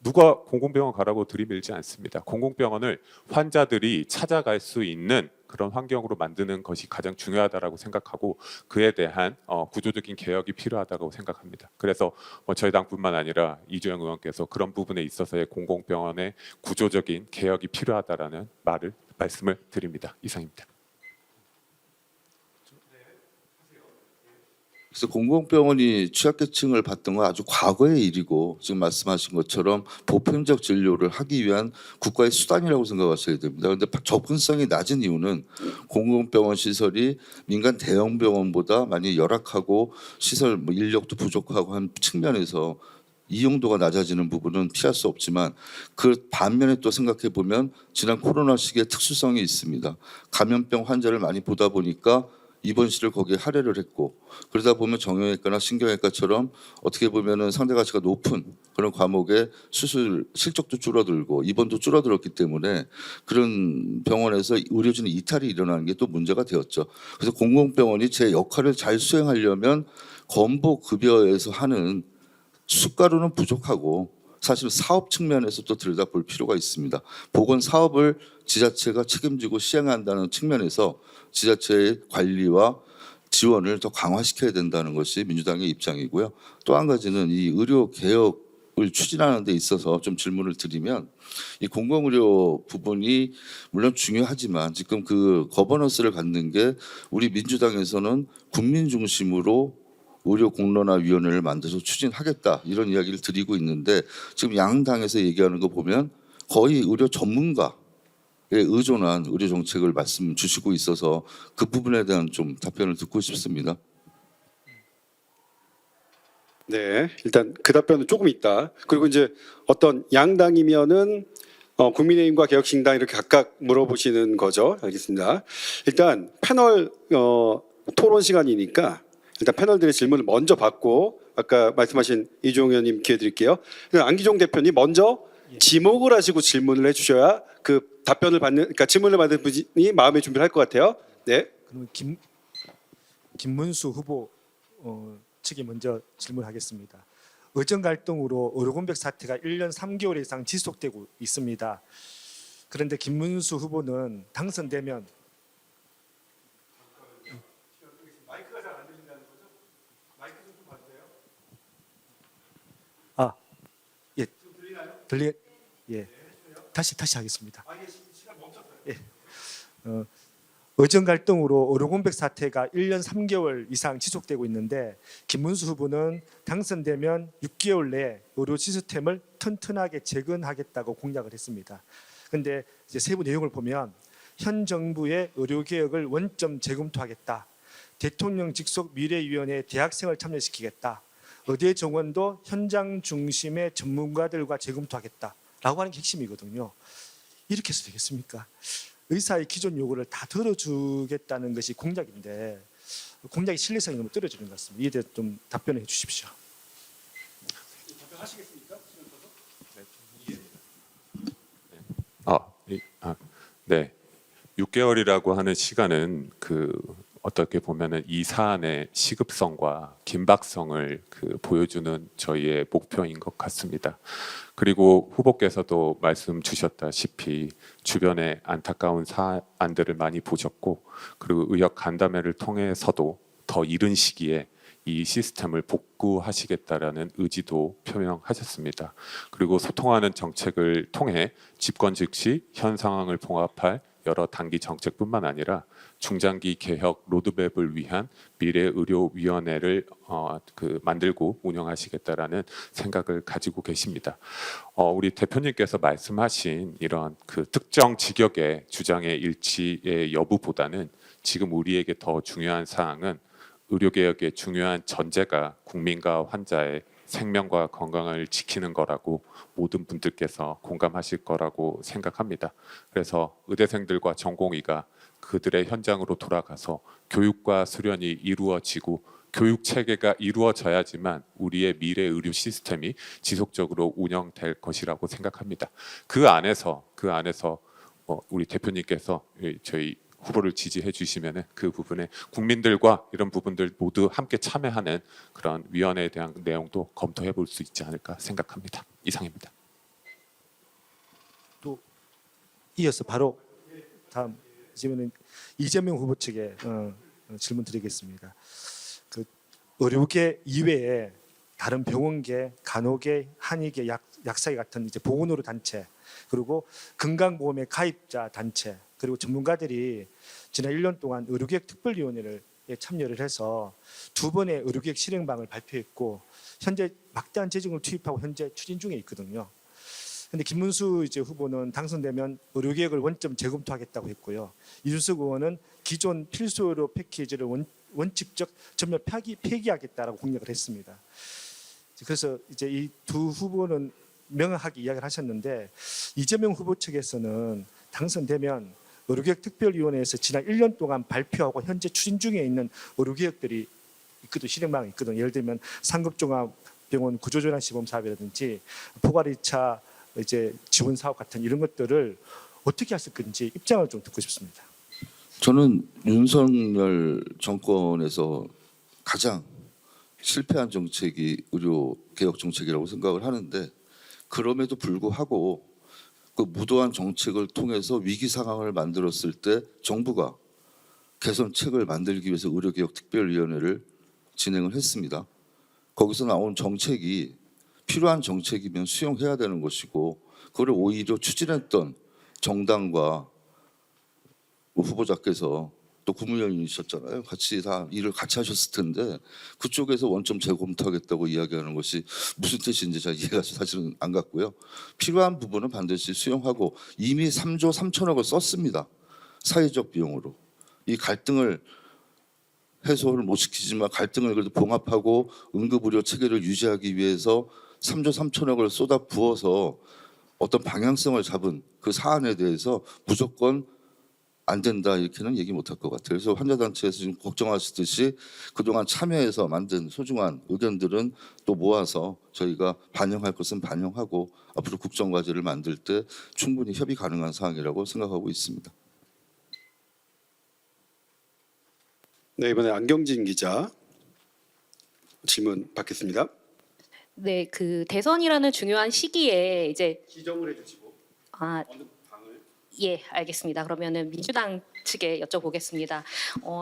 누가 공공병원 가라고 들이밀지 않습니다. 공공병원을 환자들이 찾아갈 수 있는 그런 환경으로 만드는 것이 가장 중요하다고 생각하고 그에 대한 구조적인 개혁이 필요하다고 생각합니다. 그래서 저희 당뿐만 아니라 이주영 의원께서 그런 부분에 있어서의 공공병원의 구조적인 개혁이 필요하다라는 말씀을 드립니다. 이상입니다. 그래서 공공병원이 취약계층을 받던 건 아주 과거의 일이고 지금 말씀하신 것처럼 보편적 진료를 하기 위한 국가의 수단이라고 생각하셔야 됩니다. 그런데 접근성이 낮은 이유는 공공병원 시설이 민간 대형 병원보다 많이 열악하고 시설 인력도 부족하고 한 측면에서 이용도가 낮아지는 부분은 피할 수 없지만 그 반면에 또 생각해 보면 지난 코로나 시기에 특수성이 있습니다. 감염병 환자를 많이 보다 보니까 입원실을 거기에 할애를 했고 그러다 보면 정형외과나 신경외과처럼 어떻게 보면은 상대 가치가 높은 그런 과목의 수술 실적도 줄어들고 입원도 줄어들었기 때문에 그런 병원에서 의료진 이탈이 일어나는 게 또 문제가 되었죠. 그래서 공공병원이 제 역할을 잘 수행하려면 건보 급여에서 하는 수가로는 부족하고 사실 사업 측면에서 또 들여다볼 필요가 있습니다. 보건 사업을 지자체가 책임지고 시행한다는 측면에서 지자체의 관리와 지원을 더 강화시켜야 된다는 것이 민주당의 입장이고요. 또 한 가지는 이 의료 개혁을 추진하는 데 있어서 좀 질문을 드리면 이 공공의료 부분이 물론 중요하지만 지금 그 거버넌스를 갖는 게 우리 민주당에서는 국민 중심으로 의료 공론화위원회를 만들어서 추진하겠다 이런 이야기를 드리고 있는데 지금 양 당에서 얘기하는 거 보면 거의 의료 전문가에 의존한 의료 정책을 말씀 주시고 있어서 그 부분에 대한 좀 답변을 듣고 싶습니다. 네, 일단 그 답변은 조금 있다. 그리고 이제 어떤 양당이면은 국민의힘과 개혁신당 이렇게 각각 물어보시는 거죠. 알겠습니다. 일단 패널 토론 시간이니까 일단 패널들의 질문을 먼저 받고 아까 말씀하신 이종호 의원님 기회 드릴게요. 안기종 대표님 먼저 지목을 하시고 질문을 해주셔야 그 답변을 받는 그러니까 질문을 받는 분이 마음의 준비를 할 것 같아요. 네. 그럼 김문수 후보 측에 먼저 질문하겠습니다. 의정 갈등으로 의료공백 사태가 1년 3개월 이상 지속되고 있습니다. 그런데 김문수 후보는 당선되면 마이크가 잘 안 들린다는 거죠? 마이크 좀 봐주세요. 아, 예, 들리나요? 예, 다시 하겠습니다. 시간 멈췄어요. 예, 의정 갈등으로 의료공백 사태가 1년 3개월 이상 지속되고 있는데 김문수 후보는 당선되면 6개월 내에 의료 시스템을 튼튼하게 재건하겠다고 공약을 했습니다. 그런데 이제 세부 내용을 보면 현 정부의 의료 개혁을 원점 재검토하겠다. 대통령 직속 미래위원회에 대학생을 참여시키겠다. 의대 정원도 현장 중심의 전문가들과 재검토하겠다라고 하는 게 핵심이거든요. 이렇게 해서 되겠습니까? 의사의 기존 요구를 다 들어주겠다는 것이 공약인데 공약의 신뢰성이 너무 떨어지는 것 같습니다. 이에 대해 좀 답변해 주십시오. 답변하시겠습니까? 네. 6개월이라고 하는 시간은 어떻게 보면은 이 사안의 시급성과 긴박성을 보여주는 저희의 목표인 것 같습니다. 그리고 후보께서도 말씀 주셨다시피 주변에 안타까운 사안들을 많이 보셨고 그리고 의학 간담회를 통해서도 더 이른 시기에 이 시스템을 복구하시겠다라는 의지도 표명하셨습니다. 그리고 소통하는 정책을 통해 집권 즉시 현 상황을 봉합할 여러 단기 정책뿐만 아니라 중장기 개혁 로드맵을 위한 미래의료위원회를 만들고 운영하시겠다라는 생각을 가지고 계십니다. 우리 대표님께서 말씀하신 이런 특정 직역의 주장의 일치의 여부보다는 지금 우리에게 더 중요한 사항은 의료개혁의 중요한 전제가 국민과 환자의 생명과 건강을 지키는 거라고 모든 분들께서 공감하실 거라고 생각합니다. 그래서 의대생들과 전공의가 그들의 현장으로 돌아가서 교육과 수련이 이루어지고 교육 체계가 이루어져야지만 우리의 미래 의료 시스템이 지속적으로 운영될 것이라고 생각합니다. 그 안에서 우리 대표님께서 저희 후보를 지지해 주시면은 그 부분에 국민들과 이런 부분들 모두 함께 참여하는 그런 위원회에 대한 내용도 검토해 볼 수 있지 않을까 생각합니다. 이상입니다. 또 이어서 바로 다음 질문은 이재명 후보 측에 질문 드리겠습니다. 의료계 이외에 다른 병원계, 간호계, 한의계, 약사계 같은 이제 보건의료 단체 그리고 건강보험의 가입자 단체 그리고 전문가들이 지난 1년 동안 의료개혁 특별위원회에 참여를 해서 2번의 의료개혁 실행방을 발표했고 현재 막대한 재정을 투입하고 현재 추진 중에 있거든요. 그런데 김문수 후보는 당선되면 의료개혁을 원점 재검토하겠다고 했고요. 이준석 의원은 기존 필수의료 패키지를 원칙적 전면 폐기하겠다라고 공약을 했습니다. 그래서 이제 이 두 후보는 명확하게 이야기를 하셨는데 이재명 후보 측에서는 당선되면 의료개혁 특별위원회에서 지난 1년 동안 발표하고 현재 추진 중에 있는 의료개혁들이 있거든 실행방이 있거든. 예를 들면 상급종합병원 구조전환 시범 사업이라든지 포괄 2차 지원 사업 같은 이런 것들을 어떻게 하실 건지 입장을 좀 듣고 싶습니다. 저는 윤석열 정권에서 가장 실패한 정책이 의료개혁 정책이라고 생각을 하는데 그럼에도 불구하고 그 무도한 정책을 통해서 위기 상황을 만들었을 때 정부가 개선책을 만들기 위해서 의료개혁 특별위원회를 진행을 했습니다. 거기서 나온 정책이 필요한 정책이면 수용해야 되는 것이고 그걸 오히려 추진했던 정당과 후보자께서 또 국무위원이셨잖아요. 같이 다 일을 같이 하셨을 텐데 그쪽에서 원점 재검토하겠다고 이야기하는 것이 무슨 뜻인지 잘 이해가 사실은 안 갔고요. 필요한 부분은 반드시 수용하고 이미 3조 3천억을 썼습니다. 사회적 비용으로. 이 갈등을 해소를 못 시키지만 갈등을 그래도 봉합하고 응급의료 체계를 유지하기 위해서 3조 3천억을 쏟아 부어서 어떤 방향성을 잡은 그 사안에 대해서 무조건 안 된다 이렇게는 얘기 못할 것 같아요. 그래서 환자단체에서 지금 걱정하시듯이 그동안 참여해서 만든 소중한 의견들은 또 모아서 저희가 반영할 것은 반영하고 앞으로 국정과제를 만들 때 충분히 협의 가능한 사항이라고 생각하고 있습니다. 네, 이번에 안경진 기자. 질문 받겠습니다. 네, 그 대선이라는 중요한 시기에 이제 지정을 해주시고 아, 어느 당을 예, 알겠습니다. 그러면은 민주당 측에 여쭤보겠습니다.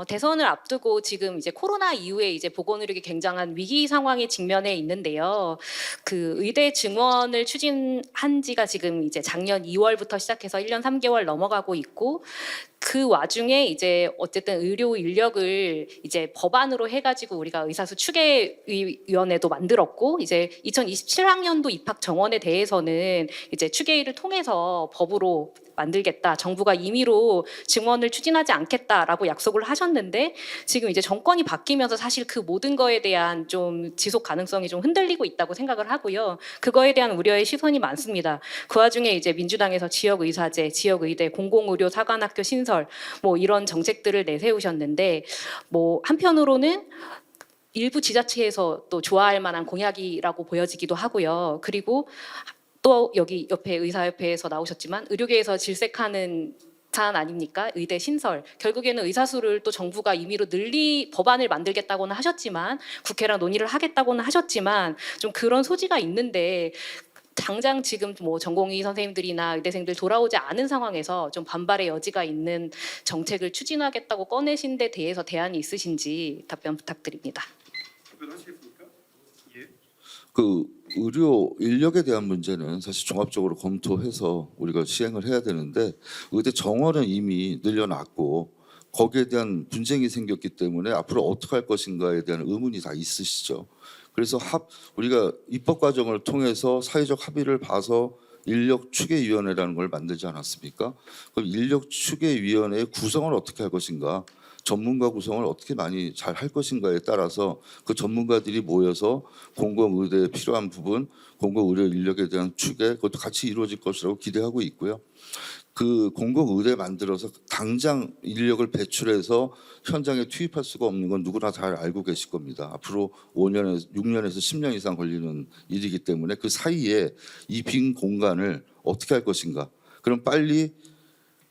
대선을 앞두고 지금 이제 코로나 이후에 이제 보건의료계 굉장한 위기 상황에 직면해 있는데요. 그 의대 증원을 추진한 지가 지금 이제 작년 2월부터 시작해서 1년 3개월 넘어가고 있고 그 와중에 이제 어쨌든 의료 인력을 이제 법안으로 해가지고 우리가 의사수 추계위원회도 만들었고 이제 2027학년도 입학 정원에 대해서는 이제 추계위를 통해서 법으로 만들겠다. 정부가 임의로 증원을 추진하지 않겠다라고 약속을 하셨는데 지금 이제 정권이 바뀌면서 사실 그 모든 거에 대한 좀 지속 가능성이 좀 흔들리고 있다고 생각을 하고요. 그거에 대한 우려의 시선이 많습니다. 그 와중에 이제 민주당에서 지역의사제, 지역의대, 공공의료 사관학교 신설 뭐 이런 정책들을 내세우셨는데 뭐 한편으로는 일부 지자체에서 또 좋아할 만한 공약이라고 보여지기도 하고요. 그리고 또 여기 옆에 의사협회에서 나오셨지만 의료계에서 질색하는 사안 아닙니까? 의대 신설. 결국에는 의사 수를 또 정부가 임의로 법안을 만들겠다고는 하셨지만 국회랑 논의를 하겠다고는 하셨지만 좀 그런 소지가 있는데 당장 지금 뭐 전공의 선생님들이나 의대생들 돌아오지 않은 상황에서 좀 반발의 여지가 있는 정책을 추진하겠다고 꺼내신 데 대해서 대안이 있으신지 답변 부탁드립니다. 답변하시겠습니까? 예. 그 의료 인력에 대한 문제는 사실 종합적으로 검토해서 우리가 시행을 해야 되는데 의대 정원은 이미 늘려놨고 거기에 대한 분쟁이 생겼기 때문에 앞으로 어떻게 할 것인가에 대한 의문이 다 있으시죠. 그래서 우리가 입법 과정을 통해서 사회적 합의를 봐서 인력 추계위원회라는 걸 만들지 않았습니까? 그럼 인력 추계위원회의 구성을 어떻게 할 것인가? 전문가 구성을 어떻게 많이 잘 할 것인가에 따라서 그 전문가들이 모여서 공공의대에 필요한 부분, 공공의료 인력에 대한 추계 그것도 같이 이루어질 것이라고 기대하고 있고요. 그 공공의대 만들어서 당장 인력을 배출해서 현장에 투입할 수가 없는 건 누구나 잘 알고 계실 겁니다. 앞으로 5년에서 6년에서 10년 이상 걸리는 일이기 때문에 그 사이에 이 빈 공간을 어떻게 할 것인가? 그럼 빨리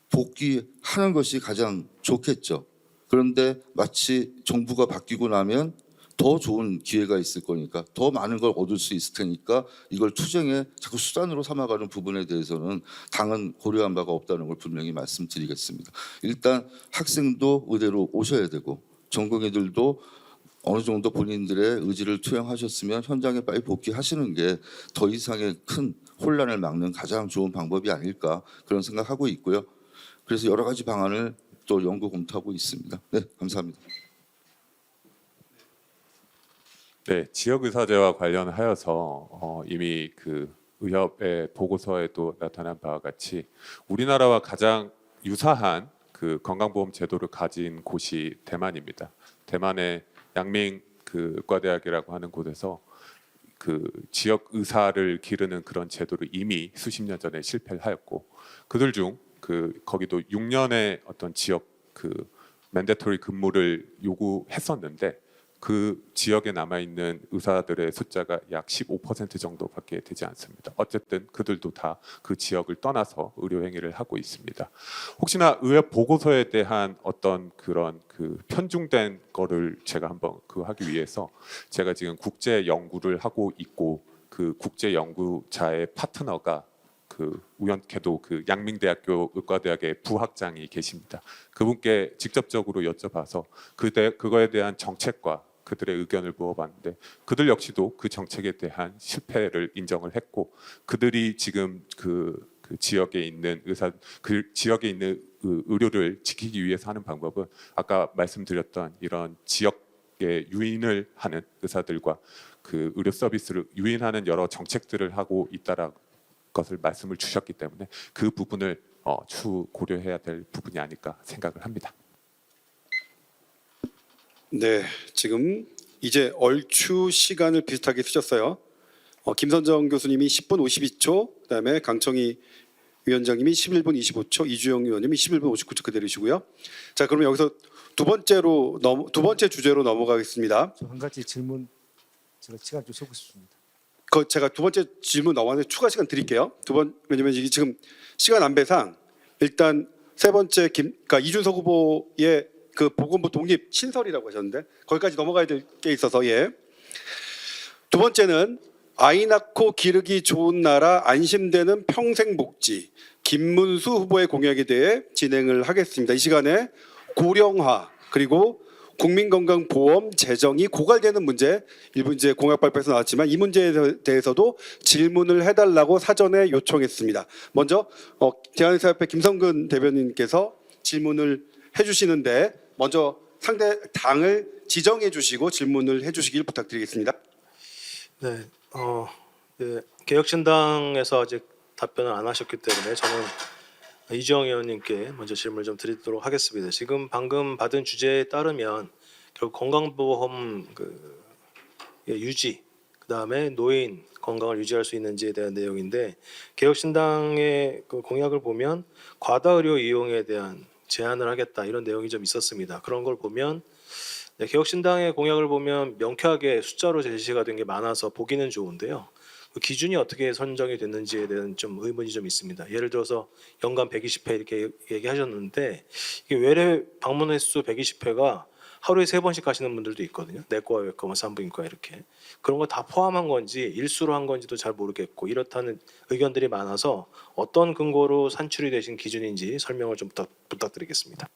복귀하는 것이 가장 좋겠죠. 그런데 마치 정부가 바뀌고 나면 더 좋은 기회가 있을 거니까 더 많은 걸 얻을 수 있을 테니까 이걸 투쟁의 자꾸 수단으로 삼아가는 부분에 대해서는 당은 고려한 바가 없다는 걸 분명히 말씀드리겠습니다. 일단 학생도 의대로 오셔야 되고 전공의들도 어느 정도 본인들의 의지를 투영하셨으면 현장에 빨리 복귀하시는 게 더 이상의 큰 혼란을 막는 가장 좋은 방법이 아닐까 그런 생각하고 있고요. 그래서 여러 가지 방안을 또 연구 검토하고 있습니다. 네, 감사합니다. 네, 지역의사제와 관련하여서 이미 그 의협의 보고서에도 나타난 바와 같이 우리나라와 가장 유사한 그 건강보험 제도를 가진 곳이 대만입니다. 대만의 양밍 그 의과대학이라고 하는 곳에서 그 지역 의사를 기르는 그런 제도를 이미 수십 년 전에 실패를 하였고 그들 중 그 거기도 6년의 어떤 지역 그 맨데토리 근무를 요구했었는데 그 지역에 남아 있는 의사들의 숫자가 약 15% 정도밖에 되지 않습니다. 어쨌든 그들도 다 그 지역을 떠나서 의료 행위를 하고 있습니다. 혹시나 의협 보고서에 대한 어떤 그런 그 편중된 거를 제가 한번 그 하기 위해서 제가 지금 국제 연구를 하고 있고 그 국제 연구자의 파트너가 그 우연케도 그 양민대학교 의과대학의 부학장이 계십니다. 그분께 직접적으로 여쭤봐서 그거에 대한 정책과 그들의 의견을 물어봤는데 그들 역시도 그 정책에 대한 실패를 인정을 했고 그들이 지금 그 지역에 있는 그 지역에 있는 의료를 지키기 위해서 하는 방법은 아까 말씀드렸던 이런 지역에 유인을 하는 의사들과 그 의료 서비스를 유인하는 여러 정책들을 하고 있다라고 것을 말씀을 주셨기 때문에 그 부분을 추후 고려해야 될 부분이 아닐까 생각을 합니다. 네, 지금 이제 얼추 시간을 비슷하게 쓰셨어요. 김선정 교수님이 10분 52초, 그다음에 강청희 위원장님이 11분 25초, 이주영 의원님이 11분 59초 그대로시고요. 자, 그러면 여기서 두 번째 주제로 넘어가겠습니다. 저 한 가지 질문 제가 시간 좀 세고 싶습니다. 제가 두 번째 질문 나왔는데 추가 시간 드릴게요. 왜냐면 이게 지금 시간 안배상 일단 세 번째 그러니까 이준석 후보의 그 보건부 독립 신설이라고 하셨는데 거기까지 넘어가야 될 게 있어서 예. 두 번째는 아이 낳고 기르기 좋은 나라 안심되는 평생복지 김문수 후보의 공약에 대해 진행을 하겠습니다. 이 시간에 고령화 그리고 국민건강보험 재정이 고갈되는 문제 일부 이제 공약 발표에서 나왔지만 이 문제에 대해서도 질문을 해달라고 사전에 요청했습니다. 먼저 대한의사협회 김성근 대변인께서 질문을 해주시는데 먼저 상대 당을 지정해 주시고 질문을 해주시길 부탁드리겠습니다. 네, 네, 개혁신당에서 아직 답변을 안 하셨기 때문에 저는 이주영 의원님께 먼저 질문을 좀 드리도록 하겠습니다. 지금 방금 받은 주제에 따르면 결국 건강보험 유지, 그 다음에 노인 건강을 유지할 수 있는지에 대한 내용인데 개혁신당의 그 공약을 보면 과다 의료 이용에 대한 제한을 하겠다 이런 내용이 좀 있었습니다. 그런 걸 보면 네, 개혁신당의 공약을 보면 명쾌하게 숫자로 제시가 된 게 많아서 보기는 좋은데요. 그 기준이 어떻게 선정이 됐는지에 대한 좀 의문이 좀 있습니다. 예를 들어서 연간 120회 이렇게 얘기하셨는데 이게 외래 방문 횟수 120회가 하루에 3번씩 가시는 분들도 있거든요. 내과, 외과, 산부인과 이렇게. 그런 거 다 포함한 건지 일수로 한 건지도 잘 모르겠고 이렇다는 의견들이 많아서 어떤 근거로 산출이 되신 기준인지 설명을 좀 부탁드리겠습니다.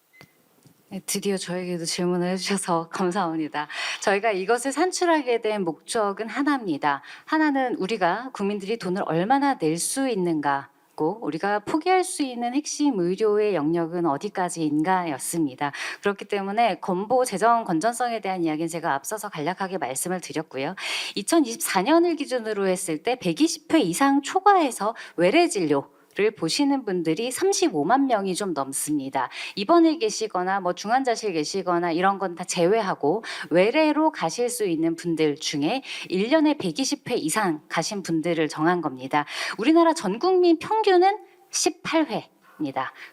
네, 드디어 저에게도 질문을 해주셔서 감사합니다. 저희가 이것을 산출하게 된 목적은 하나입니다. 하나는 우리가 국민들이 돈을 얼마나 낼 수 있는가고 우리가 포기할 수 있는 핵심 의료의 영역은 어디까지인가였습니다. 그렇기 때문에 건보 재정 건전성에 대한 이야기는 제가 앞서서 간략하게 말씀을 드렸고요. 2024년을 기준으로 했을 때 120회 이상 초과해서 외래 진료 를 보시는 분들이 35만 명이 좀 넘습니다. 입원해 계시거나 뭐 중환자실 계시거나 이런 건 다 제외하고 외래로 가실 수 있는 분들 중에 1년에 120회 이상 가신 분들을 정한 겁니다. 우리나라 전 국민 평균은 18회.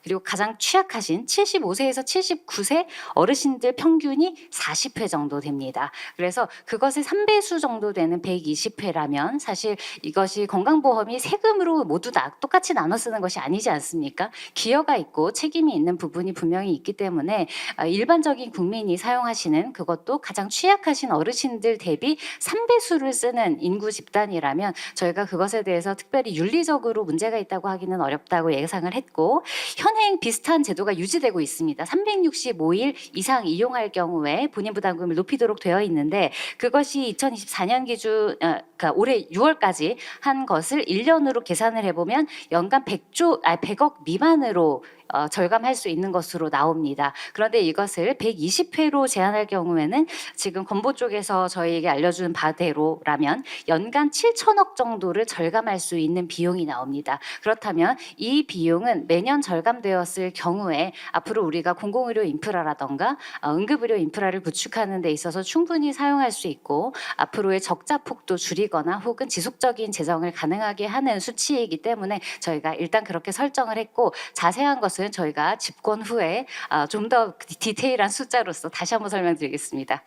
그리고 가장 취약하신 75세에서 79세 어르신들 평균이 40회 정도 됩니다. 그래서 그것의 3배수 정도 되는 120회라면 사실 이것이 건강보험이 세금으로 모두 다 똑같이 나눠 쓰는 것이 아니지 않습니까? 기여가 있고 책임이 있는 부분이 분명히 있기 때문에 일반적인 국민이 사용하시는 그것도 가장 취약하신 어르신들 대비 3배수를 쓰는 인구 집단이라면 저희가 그것에 대해서 특별히 윤리적으로 문제가 있다고 하기는 어렵다고 예상을 했고 현행 비슷한 제도가 유지되고 있습니다. 365일 이상 이용할 경우에 본인 부담금을 높이도록 되어 있는데 그것이 2024년 기준 그러니까 올해 6월까지 한 것을 1년으로 계산을 해보면 연간 100억 미만으로 절감할 수 있는 것으로 나옵니다. 그런데 이것을 120회로 제한할 경우에는 지금 건보 쪽에서 저희에게 알려준 바대로라면 연간 7천억 정도를 절감할 수 있는 비용이 나옵니다. 그렇다면 이 비용은 매년 절감되었을 경우에 앞으로 우리가 공공의료 인프라라던가 응급의료 인프라를 구축하는 데 있어서 충분히 사용할 수 있고 앞으로의 적자 폭도 줄이거나 혹은 지속적인 재정을 가능하게 하는 수치이기 때문에 저희가 일단 그렇게 설정을 했고 자세한 것은 저희가 집권 후에 좀 더 디테일한 숫자로서 다시 한번 설명드리겠습니다.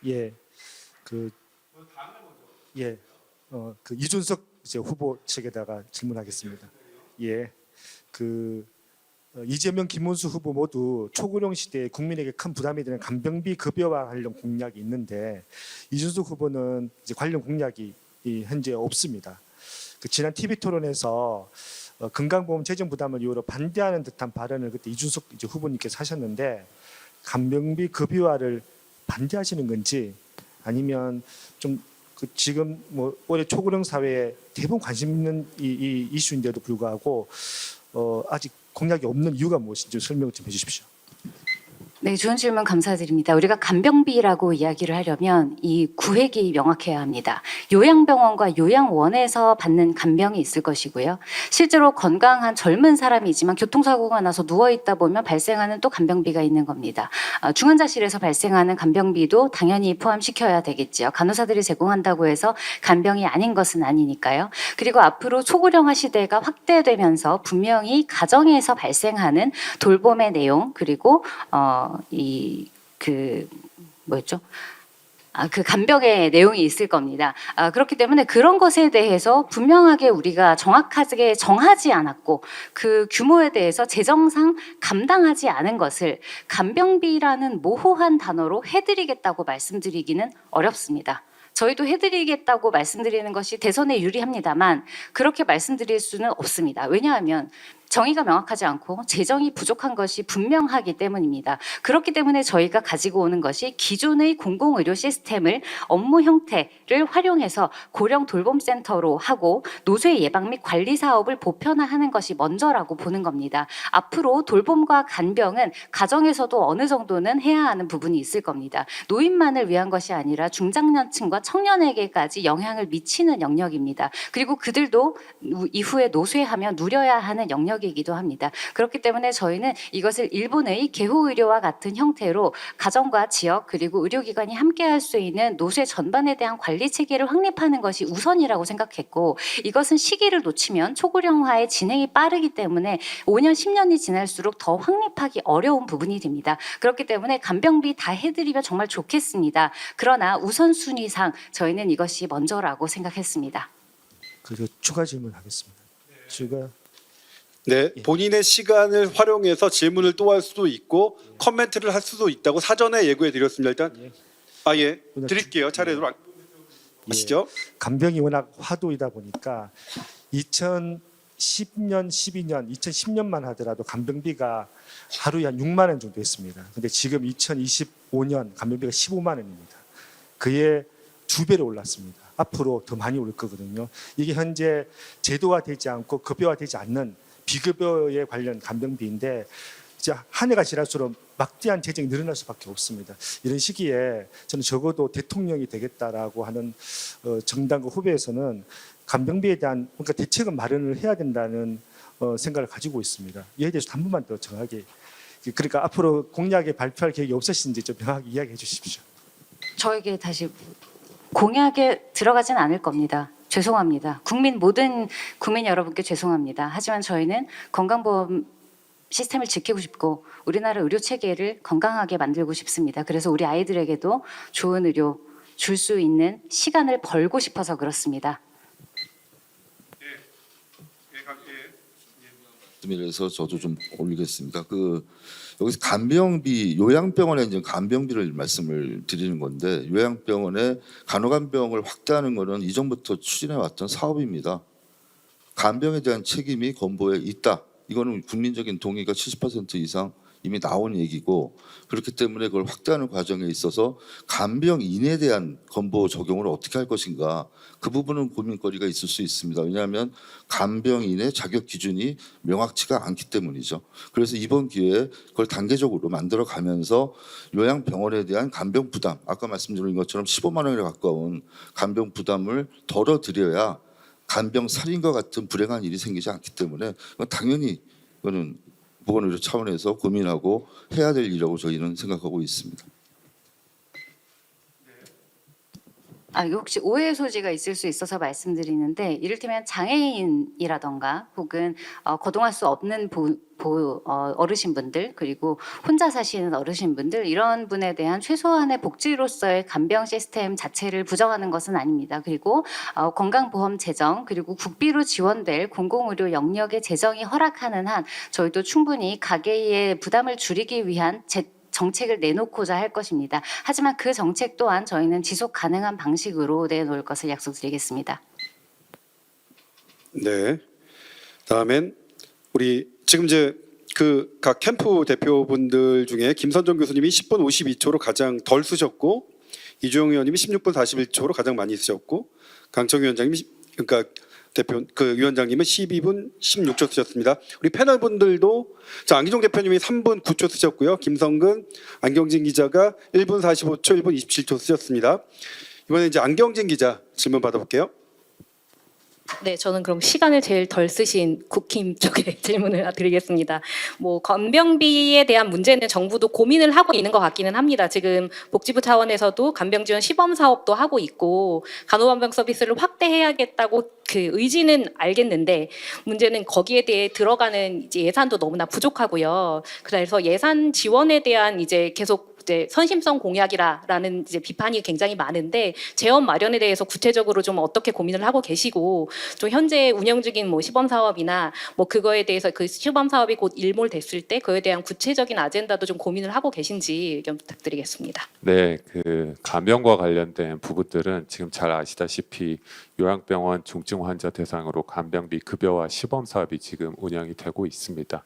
예, 이준석 이제 후보 측에다가 질문하겠습니다. 예, 이재명, 김문수 후보 모두 초고령 시대에 국민에게 큰 부담이 되는 간병비 급여화 관련 공약이 있는데 이준석 후보는 이제 관련 공약이 현재 없습니다. 지난 TV 토론에서 건강보험 재정 부담을 이유로 반대하는 듯한 발언을 그때 이준석 이제 후보님께서 하셨는데 간병비 급여화를 반대하시는 건지 아니면 좀 지금 뭐 올해 초고령 사회에 대부분 관심 있는 이 이슈인데도 불구하고 아직 공약이 없는 이유가 무엇인지 설명 좀 해주십시오. 네, 좋은 질문 감사드립니다. 우리가 간병비라고 이야기를 하려면 이 구획이 명확해야 합니다. 요양병원과 요양원에서 받는 간병이 있을 것이고요. 실제로 건강한 젊은 사람이지만 교통사고가 나서 누워있다 보면 발생하는 또 간병비가 있는 겁니다. 중환자실에서 발생하는 간병비도 당연히 포함시켜야 되겠죠. 간호사들이 제공한다고 해서 간병이 아닌 것은 아니니까요. 그리고 앞으로 초고령화 시대가 확대되면서 분명히 가정에서 발생하는 돌봄의 내용 그리고 그 간병의 내용이 있을 겁니다. 그렇기 때문에 그런 것에 대해서 분명하게 우리가 정확하게 정하지 않았고 그 규모에 대해서 재정상 감당하지 않은 것을 간병비라는 모호한 단어로 해드리겠다고 말씀드리기는 어렵습니다. 저희도 해드리겠다고 말씀드리는 것이 대선에 유리합니다만 그렇게 말씀드릴 수는 없습니다. 왜냐하면 정의가 명확하지 않고 재정이 부족한 것이 분명하기 때문입니다. 그렇기 때문에 저희가 가지고 오는 것이 기존의 공공의료 시스템을 업무 형태를 활용해서 고령 돌봄센터로 하고 노쇠 예방 및 관리 사업을 보편화하는 것이 먼저라고 보는 겁니다. 앞으로 돌봄과 간병은 가정에서도 어느 정도는 해야 하는 부분이 있을 겁니다. 노인만을 위한 것이 아니라 중장년층과 청년에게까지 영향을 미치는 영역입니다. 그리고 그들도 이후에 노쇠하며 누려야 하는 영역이기도 합니다. 그렇기 때문에 저희는 이것을 일본의 개호의료와 같은 형태로 가정과 지역 그리고 의료기관이 함께할 수 있는 노쇠 전반에 대한 관리 체계를 확립하는 것이 우선이라고 생각했고 이것은 시기를 놓치면 초고령화의 진행이 빠르기 때문에 5년, 10년이 지날수록 더 확립하기 어려운 부분이 됩니다. 그렇기 때문에 간병비 다 해드리면 정말 좋겠습니다. 그러나 우선순위상 저희는 이것이 먼저라고 생각했습니다. 그리고 추가 질문하겠습니다. 네, 본인의 시간을 활용해서 질문을 또 할 수도 있고 커멘트를 할 수도 있다고 사전에 예고해 드렸습니다. 일단 예, 드릴게요. 차례로 아시죠? 간병이 워낙 화두이다 보니까 2010년, 12년, 2010년만 하더라도 간병비가 하루에 한 6만 원 정도 했습니다. 근데 지금 2025년 간병비가 15만 원입니다. 그의 2배로 올랐습니다. 앞으로 더 많이 올 거거든요. 이게 현재 제도화되지 않고 급여화되지 않는 비급여에 관련 간병비인데 이제 한 해가 지날수록 막대한 재정이 늘어날 수밖에 없습니다. 이런 시기에 저는 적어도 대통령이 되겠다라고 하는 정당과 후보에서는 간병비에 대한 뭔가 대책은 마련을 해야 된다는 생각을 가지고 있습니다. 이에 대해서 한 번만 더 정확하게 그러니까 앞으로 공약에 발표할 계획이 없으신지 좀 명확히 이야기해 주십시오. 저에게 다시 공약에 들어가진 않을 겁니다. 죄송합니다. 모든 국민 여러분께 죄송합니다. 하지만 저희는 건강보험 시스템을 지키고 싶고 우리나라 의료 체계를 건강하게 만들고 싶습니다. 그래서 우리 아이들에게도 좋은 의료 줄 수 있는 시간을 벌고 싶어서 그렇습니다. 말씀이라서 저도 좀 올리겠습니다. 여기서 간병비 요양병원에 이제 간병비를 말씀을 드리는 건데 요양병원에 간호간병을 확대하는 것은 이전부터 추진해 왔던 사업입니다. 간병에 대한 책임이 건보에 있다. 이거는 국민적인 동의가 70% 이상 이미 나온 얘기고 그렇기 때문에 그걸 확대하는 과정에 있어서 간병인에 대한 건보 적용을 어떻게 할 것인가 그 부분은 고민거리가 있을 수 있습니다. 왜냐하면 간병인의 자격 기준이 명확치가 않기 때문이죠. 그래서 이번 기회에 그걸 단계적으로 만들어가면서 요양병원에 대한 간병 부담 아까 말씀드린 것처럼 15만 원에 가까운 간병 부담을 덜어드려야 간병 살인과 같은 불행한 일이 생기지 않기 때문에 당연히 그거는 보건의료 차원에서 고민하고 해야 될 일이라고 저희는 생각하고 있습니다. 혹시 오해 소지가 있을 수 있어서 말씀드리는데 이를테면 장애인이라던가 혹은 거동할 수 없는 어르신분들 그리고 혼자 사시는 어르신분들 이런 분에 대한 최소한의 복지로서의 간병 시스템 자체를 부정하는 것은 아닙니다. 그리고 건강보험 재정 그리고 국비로 지원될 공공의료 영역의 재정이 허락하는 한 저희도 충분히 가계의 부담을 줄이기 위한 정책을 내놓고자 할 것입니다. 하지만 그 정책 또한 저희는 지속 가능한 방식으로 내놓을 것을 약속드리겠습니다. 네. 다음엔 우리 지금 이제 그 각 캠프 대표분들 중에 김선정 교수님이 10분 52초로 가장 덜 쓰셨고 이주영 의원님이 16분 41초로 가장 많이 쓰셨고 강청 위원장님이 그러니까 위원장님은 12분 16초 쓰셨습니다. 우리 패널 분들도 안기종 대표님이 3분 9초 쓰셨고요. 김성근, 안경진 기자가 1분 45초, 1분 27초 쓰셨습니다. 이번에 이제 안경진 기자 질문 받아볼게요. 네, 저는 그럼 시간을 제일 덜 쓰신 국힘 쪽에 질문을 드리겠습니다. 간병비에 대한 문제는 정부도 고민을 하고 있는 것 같기는 합니다. 지금 복지부 차원에서도 간병 지원 시범 사업도 하고 있고 간호간병 서비스를 확대해야겠다고 그 의지는 알겠는데 문제는 거기에 대해 들어가는 이제 예산도 너무나 부족하고요. 그래서 예산 지원에 대한 이제 계속 이제 선심성 공약이라는 이제 비판이 굉장히 많은데 재원 마련에 대해서 구체적으로 좀 어떻게 고민을 하고 계시고 좀 현재 운영 중인 뭐 시범 사업이나 뭐 그거에 대해서 그 시범 사업이 곧 일몰됐을 때 그에 대한 구체적인 아젠다도 좀 고민을 하고 계신지 의견 부탁드리겠습니다. 네, 그 간병과 관련된 부분들은 지금 잘 아시다시피 요양병원 중증 환자 대상으로 간병비 급여화 시범 사업이 지금 운영이 되고 있습니다.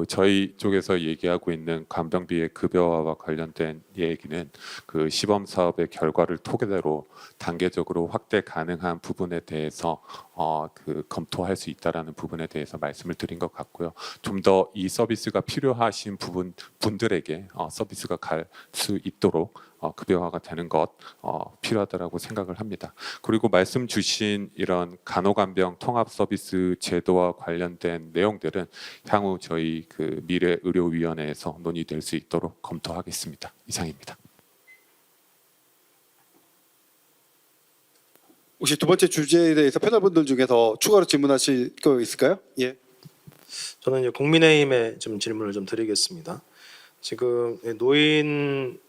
저희 쪽에서 얘기하고 있는 간병비의 급여화와 관련된 얘기는 그 시범 사업의 결과를 토대로 단계적으로 확대 가능한 부분에 대해서 그 검토할 수 있다라는 부분에 대해서 말씀을 드린 것 같고요. 좀 더 이 서비스가 필요하신 분들에게 서비스가 갈 수 있도록 급여화가 되는 것 필요하다라고 생각을 합니다. 그리고 말씀 주신 이런 간호간병 통합 서비스 제도와 관련된 내용들은 향후 저희 그 미래의료위원회에서 논의될 수 있도록 검토하겠습니다. 이상입니다. 혹시 두 번째 주제에 대해서 패널분들 중에 더 추가로 질문하실 거 있을까요? 예. 저는 이제 국민의힘에 좀 질문을 좀 드리겠습니다. 지금 노인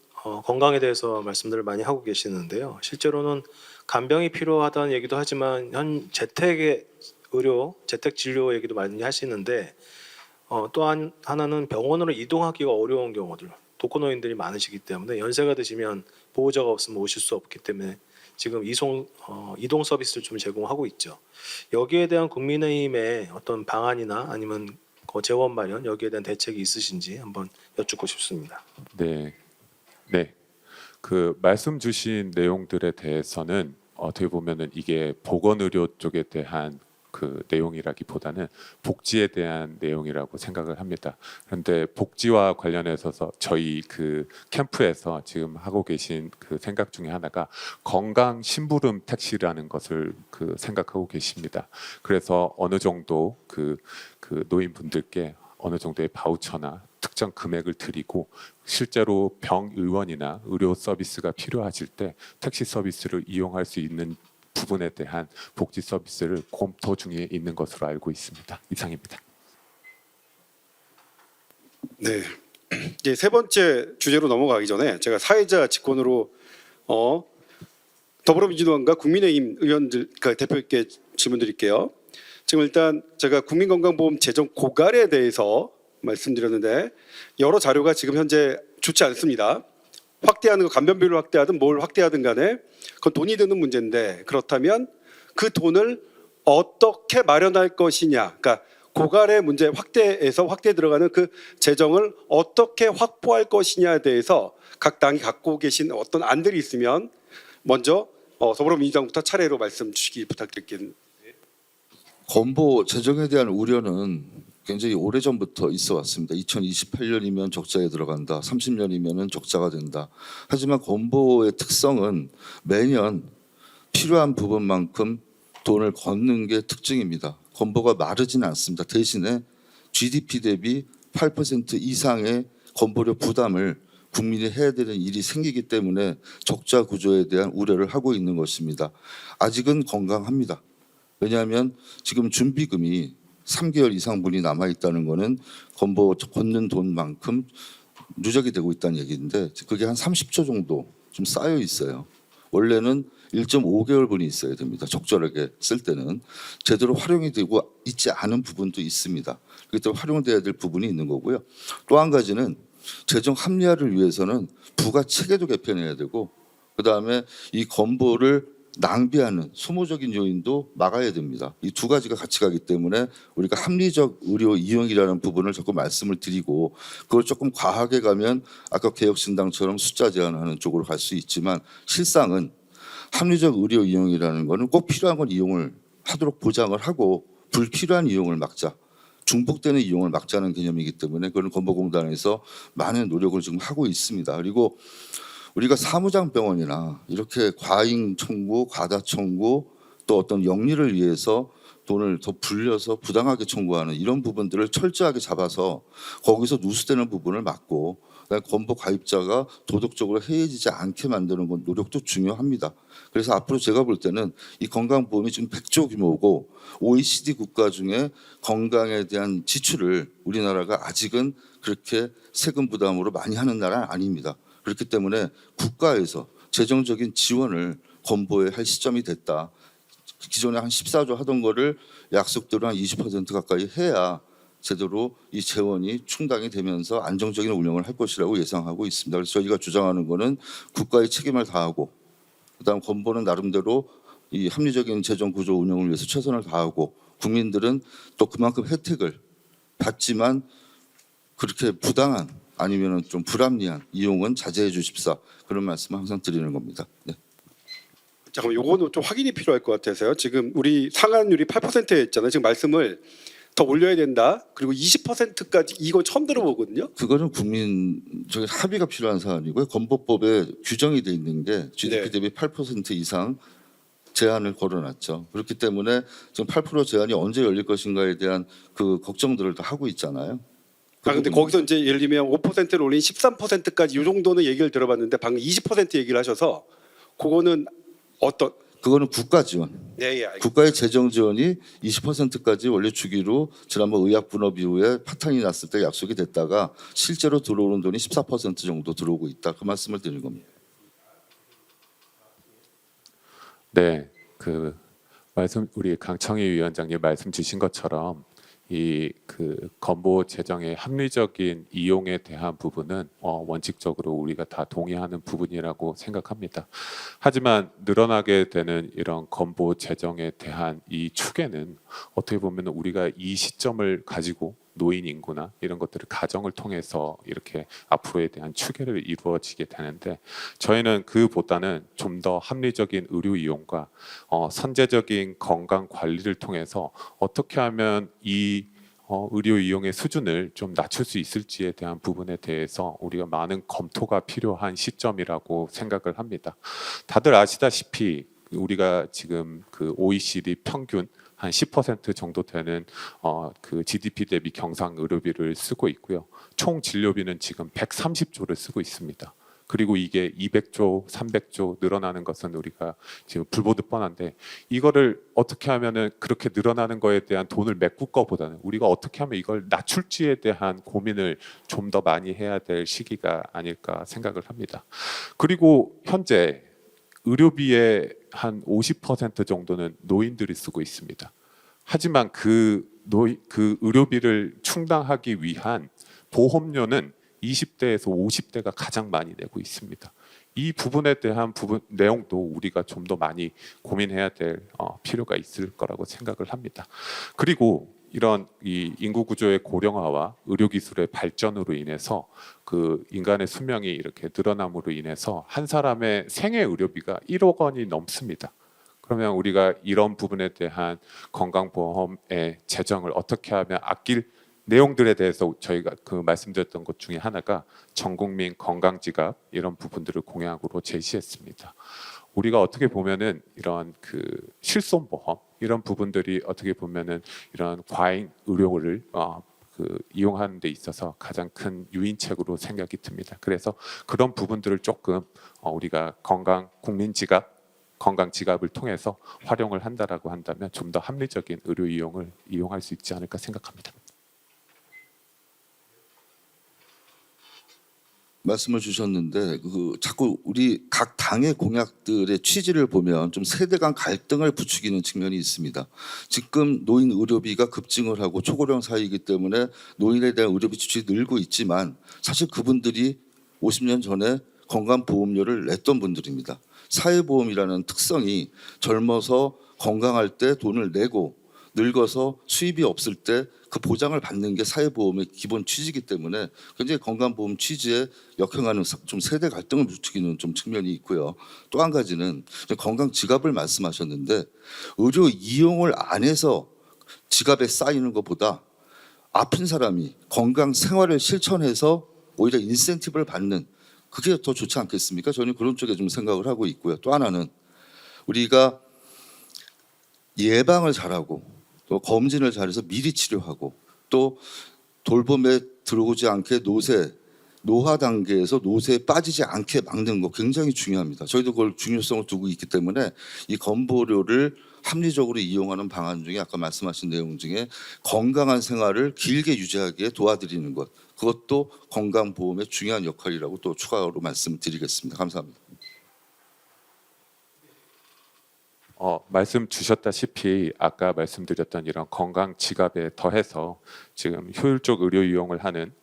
건강에 대해서 말씀들을 많이 하고 계시는데요. 실제로는 간병이 필요하다는 얘기도 하지만 현 재택의 의료, 재택 진료 얘기도 많이 하시는데 또한 하나는 병원으로 이동하기가 어려운 경우들, 독거노인들이 많으시기 때문에 연세가 드시면 보호자가 없으면 오실 수 없기 때문에 지금 이동 서비스를 좀 제공하고 있죠. 여기에 대한 국민의힘의 어떤 방안이나 아니면 재원 마련 여기에 대한 대책이 있으신지 한번 여쭙고 싶습니다. 네. 그 말씀 주신 내용들에 대해서는 어떻게 보면은 이게 보건의료 쪽에 대한 그 내용이라기보다는 복지에 대한 내용이라고 생각을 합니다. 그런데 복지와 관련해서 저희 그 캠프에서 지금 하고 계신 그 생각 중에 하나가 건강 심부름 택시라는 것을 그 생각하고 계십니다. 그래서 어느 정도 그 노인분들께 어느 정도의 바우처나 특정 금액을 드리고 실제로 병의원이나 의료 서비스가 필요하실 때 택시 서비스를 이용할 수 있는 부분에 대한 복지 서비스를 검토 중에 있는 것으로 알고 있습니다. 이상입니다. 네. 이제 세 번째 주제로 넘어가기 전에 제가 사회자 직권으로 더불어민주당과 국민의힘 의원들 대표께 질문드릴게요. 지금 일단 제가 국민건강보험 재정 고갈에 대해서 말씀드렸는데 여러 자료가 지금 현재 좋지 않습니다. 확대하는 거 간변비를 확대하든 뭘 확대하든 간에 그건 돈이 드는 문제인데 그렇다면 그 돈을 어떻게 마련할 것이냐, 그러니까 고갈의 문제 확대에서 확대 들어가는 그 재정을 어떻게 확보할 것이냐에 대해서 각 당이 갖고 계신 어떤 안들이 있으면 먼저 더불어민주당부터 차례로 말씀 주시기 부탁드리겠습니다. 건보 재정에 대한 우려는 굉장히 오래전부터 있어 왔습니다. 2028년이면 적자에 들어간다. 30년이면 적자가 된다. 하지만 건보의 특성은 매년 필요한 부분만큼 돈을 걷는 게 특징입니다. 건보가 마르지는 않습니다. 대신에 GDP 대비 8% 이상의 건보료 부담을 국민이 해야 되는 일이 생기기 때문에 적자 구조에 대한 우려를 하고 있는 것입니다. 아직은 건강합니다. 왜냐하면 지금 준비금이 3개월 이상분이 남아 있다는 것은 건보 걷는 돈만큼 누적이 되고 있다는 얘기인데 그게 한 30조 정도 좀 쌓여 있어요. 원래는 1.5개월분이 있어야 됩니다. 적절하게 쓸 때는 제대로 활용이 되고 있지 않은 부분도 있습니다. 그렇기 때문에 활용돼야 될 부분이 있는 거고요. 또 한 가지는 재정 합리화를 위해서는 부가 체계도 개편해야 되고 그다음에 이 건보를 낭비하는 소모적인 요인도 막아야 됩니다. 이 두 가지가 같이 가기 때문에 우리가 합리적 의료 이용이라는 부분을 자꾸 말씀을 드리고 그걸 조금 과하게 가면 아까 개혁신당처럼 숫자 제한하는 쪽으로 갈 수 있지만 실상은 합리적 의료 이용이라는 거는 꼭 필요한 건 이용을 하도록 보장을 하고 불필요한 이용을 막자. 중복되는 이용을 막자는 개념이기 때문에 그런 건보공단에서 많은 노력을 지금 하고 있습니다. 그리고 우리가 사무장병원이나 이렇게 과잉 청구, 과다 청구 또 어떤 영리를 위해서 돈을 더 불려서 부당하게 청구하는 이런 부분들을 철저하게 잡아서 거기서 누수되는 부분을 막고 건보 가입자가 도덕적으로 해이해지지 않게 만드는 건 노력도 중요합니다. 그래서 앞으로 제가 볼 때는 이 건강보험이 지금 100조 규모고 OECD 국가 중에 건강에 대한 지출을 우리나라가 아직은 그렇게 세금 부담으로 많이 하는 나라는 아닙니다. 그렇기 때문에 국가에서 재정적인 지원을 건보에 할 시점이 됐다. 기존에 한 14조 하던 거를 약속대로 한 20% 가까이 해야 제대로 이 재원이 충당이 되면서 안정적인 운영을 할 것이라고 예상하고 있습니다. 그래서 저희가 주장하는 거는 국가의 책임을 다하고, 그다음 건보는 나름대로 이 합리적인 재정 구조 운영을 위해서 최선을 다하고, 국민들은 또 그만큼 혜택을 받지만 그렇게 부당한 아니면은 좀 불합리한 이용은 자제해 주십사, 그런 말씀을 항상 드리는 겁니다. 네. 잠깐만, 요거는 좀 확인이 필요할 것 같아서요. 지금 우리 상한율이 8%였잖아요. 지금 말씀을 더 올려야 된다. 그리고 20%까지, 이거 처음 들어보거든요. 그거는 국민 저기 합의가 필요한 사안이고요. 건보법에 규정이 돼 있는 게 GDP 네. 대비 8% 이상 제한을 걸어놨죠. 그렇기 때문에 지금 8% 제한이 언제 열릴 것인가에 대한 그 걱정들을 다 하고 있잖아요. 그 근데 부분이- 거기서 이제 예를 들면 5%를 올린 13%까지 이 정도는 얘기를 들어봤는데 방금 20% 얘기를 하셔서 그거는 어떤? 그거는 국가 지원. 네, 예, 알겠습니다. 국가의 재정 지원이 20%까지 원래 주기로 지난번 의약 분업 이후에 파탄이 났을 때 약속이 됐다가 실제로 들어오는 돈이 14% 정도 들어오고 있다. 그 말씀을 드리는 겁니다. 네, 그 말씀 우리 강청희 위원장님 말씀 주신 것처럼 이 그 건보 재정의 합리적인 이용에 대한 부분은 원칙적으로 우리가 다 동의하는 부분이라고 생각합니다. 하지만 늘어나게 되는 이런 건보 재정에 대한 이 추계는 어떻게 보면 우리가 이 시점을 가지고 노인 인구나 이런 것들을 가정을 통해서 이렇게 앞으로에 대한 추계를 이루어지게 되는데, 저희는 그보다는 좀 더 합리적인 의료 이용과 선제적인 건강 관리를 통해서 어떻게 하면 이 의료 이용의 수준을 좀 낮출 수 있을지에 대한 부분에 대해서 우리가 많은 검토가 필요한 시점이라고 생각을 합니다. 다들 아시다시피 우리가 지금 그 OECD 평균 한 10% 정도 되는 그 GDP 대비 경상 의료비를 쓰고 있고요. 총 진료비는 지금 130조를 쓰고 있습니다. 그리고 이게 200조, 300조 늘어나는 것은 우리가 지금 불보듯 뻔한데, 이거를 어떻게 하면은 그렇게 늘어나는 거에 대한 돈을 메꿀 것보다는 우리가 어떻게 하면 이걸 낮출지에 대한 고민을 좀 더 많이 해야 될 시기가 아닐까 생각을 합니다. 그리고 현재 의료비의 한 50% 정도는 노인들이 쓰고 있습니다. 하지만 그 의료비를 충당하기 위한 보험료는 20대에서 50대가 가장 많이 내고 있습니다. 이 부분에 대한 내용도 우리가 좀 더 많이 고민해야 될 필요가 있을 거라고 생각을 합니다. 그리고 이런 이 인구 구조의 고령화와 의료 기술의 발전으로 인해서 그 인간의 수명이 이렇게 늘어남으로 인해서 한 사람의 생애 의료비가 1억 원이 넘습니다. 그러면 우리가 이런 부분에 대한 건강보험의 재정을 어떻게 하면 아낄 내용들에 대해서 저희가 그 말씀드렸던 것 중에 하나가 전국민 건강지갑, 이런 부분들을 공약으로 제시했습니다. 우리가 어떻게 보면은 이런 그 실손보험 이런 부분들이 어떻게 보면은 이런 과잉 의료를 그 이용하는 데 있어서 가장 큰 유인책으로 생각이 듭니다. 그래서 그런 부분들을 조금 우리가 건강 지갑을 통해서 활용을 한다라고 한다면 좀 더 합리적인 의료 이용을 이용할 수 있지 않을까 생각합니다. 말씀을 주셨는데 자꾸 우리 각 당의 공약들의 취지를 보면 좀 세대 간 갈등을 부추기는 측면이 있습니다. 지금 노인 의료비가 급증을 하고 초고령 사회이기 때문에 노인에 대한 의료비 지출이 늘고 있지만 사실 그분들이 50년 전에 건강보험료를 냈던 분들입니다. 사회보험이라는 특성이 젊어서 건강할 때 돈을 내고 늙어서 수입이 없을 때 그 보장을 받는 게 사회보험의 기본 취지이기 때문에 굉장히 건강보험 취지에 역행하는 좀 세대 갈등을 부추기는 좀 측면이 있고요. 또 한 가지는 건강 지갑을 말씀하셨는데, 의료 이용을 안 해서 지갑에 쌓이는 것보다 아픈 사람이 건강 생활을 실천해서 오히려 인센티브를 받는, 그게 더 좋지 않겠습니까? 저는 그런 쪽에 좀 생각을 하고 있고요. 또 하나는 우리가 예방을 잘하고 또 검진을 잘해서 미리 치료하고 또 돌봄에 들어오지 않게 노화 단계에서 노쇠에 빠지지 않게 막는 거 굉장히 중요합니다. 저희도 그걸 중요성을 두고 있기 때문에 이 건보료를 합리적으로 이용하는 방안 중에 아까 말씀하신 내용 중에 건강한 생활을 길게 유지하기에 도와드리는 것, 그것도 건강보험의 중요한 역할이라고 또 추가로 말씀드리겠습니다. 감사합니다. 말씀 주셨다시피 아까 말씀드렸던 이런 건강 지갑에 더해서 지금 효율적 의료 이용을 하는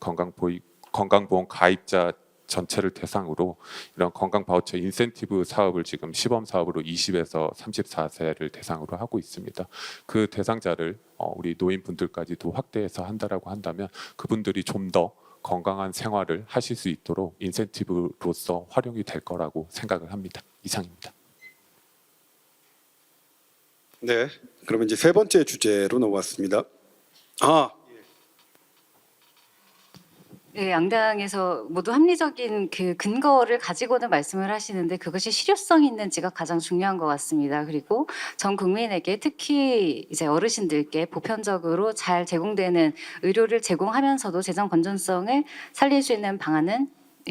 건강보험 가입자 전체를 대상으로 이런 건강 바우처 인센티브 사업을 지금 시범 사업으로 20에서 34세를 대상으로 하고 있습니다. 그 대상자를 우리 노인분들까지도 확대해서 한다라고 한다면 그분들이 좀 더 건강한 생활을 하실 수 있도록 인센티브로서 활용이 될 거라고 생각을 합니다. 이상입니다. 네, 그러면 이제 세 번째 주제로 넘어갔습니다. 네, 양당에서 모두 합리적인 그 근거를 가지고는 말씀을 하시는데 그것이 실효성 있는지가 가장 중요한 것 같습니다. 그리고 전 국민에게 특히 이제 어르신들께 보편적으로 잘 제공되는 의료를 제공하면서도 재정 건전성을 살릴 수 있는 방안은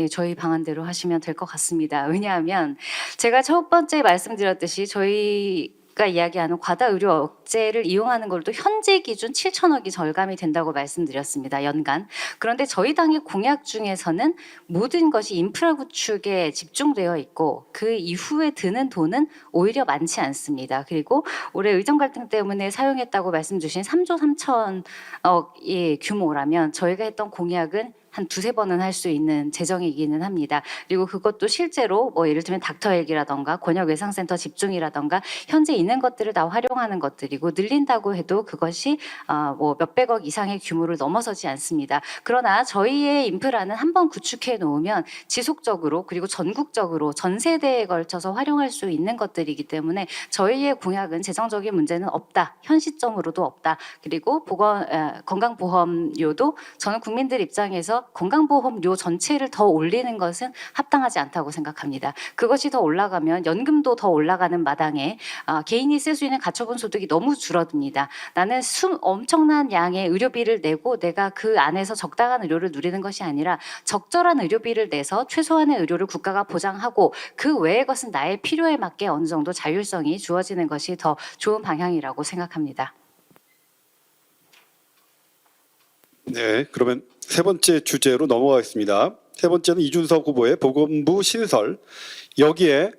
저희 방안대로 하시면 될 것 같습니다. 왜냐하면 제가 첫 번째 말씀드렸듯이 저희가 이야기하는 과다 의료 억제를 이용하는 걸도 현재 기준 7천억이 절감이 된다고 말씀드렸습니다. 연간. 그런데 저희 당의 공약 중에서는 모든 것이 인프라 구축에 집중되어 있고 그 이후에 드는 돈은 오히려 많지 않습니다. 그리고 올해 의정 갈등 때문에 사용했다고 말씀 주신 3조 3천억의 규모라면 저희가 했던 공약은 한 두세 번은 할 수 있는 재정이기는 합니다. 그리고 그것도 실제로 뭐 예를 들면 닥터헬기라던가 권역외상센터 집중이라던가 현재 있는 것들을 다 활용하는 것들이고 늘린다고 해도 그것이 뭐 몇백억 이상의 규모를 넘어서지 않습니다. 그러나 저희의 인프라는 한번 구축해 놓으면 지속적으로 그리고 전국적으로 전 세대에 걸쳐서 활용할 수 있는 것들이기 때문에 저희의 공약은 재정적인 문제는 없다. 현 시점으로도 없다. 그리고 건강보험료도 저는 국민들 입장에서 건강보험료 전체를 더 올리는 것은 합당하지 않다고 생각합니다. 그것이 더 올라가면 연금도 더 올라가는 마당에 개인이 쓸 수 있는 가처분 소득이 너무 줄어듭니다. 나는 엄청난 양의 의료비를 내고 내가 그 안에서 적당한 의료를 누리는 것이 아니라 적절한 의료비를 내서 최소한의 의료를 국가가 보장하고 그 외의 것은 나의 필요에 맞게 어느 정도 자율성이 주어지는 것이 더 좋은 방향이라고 생각합니다. 네, 그러면 세 번째 주제로 넘어가겠습니다. 세 번째는 이준석 후보의 보건부 신설. 여기에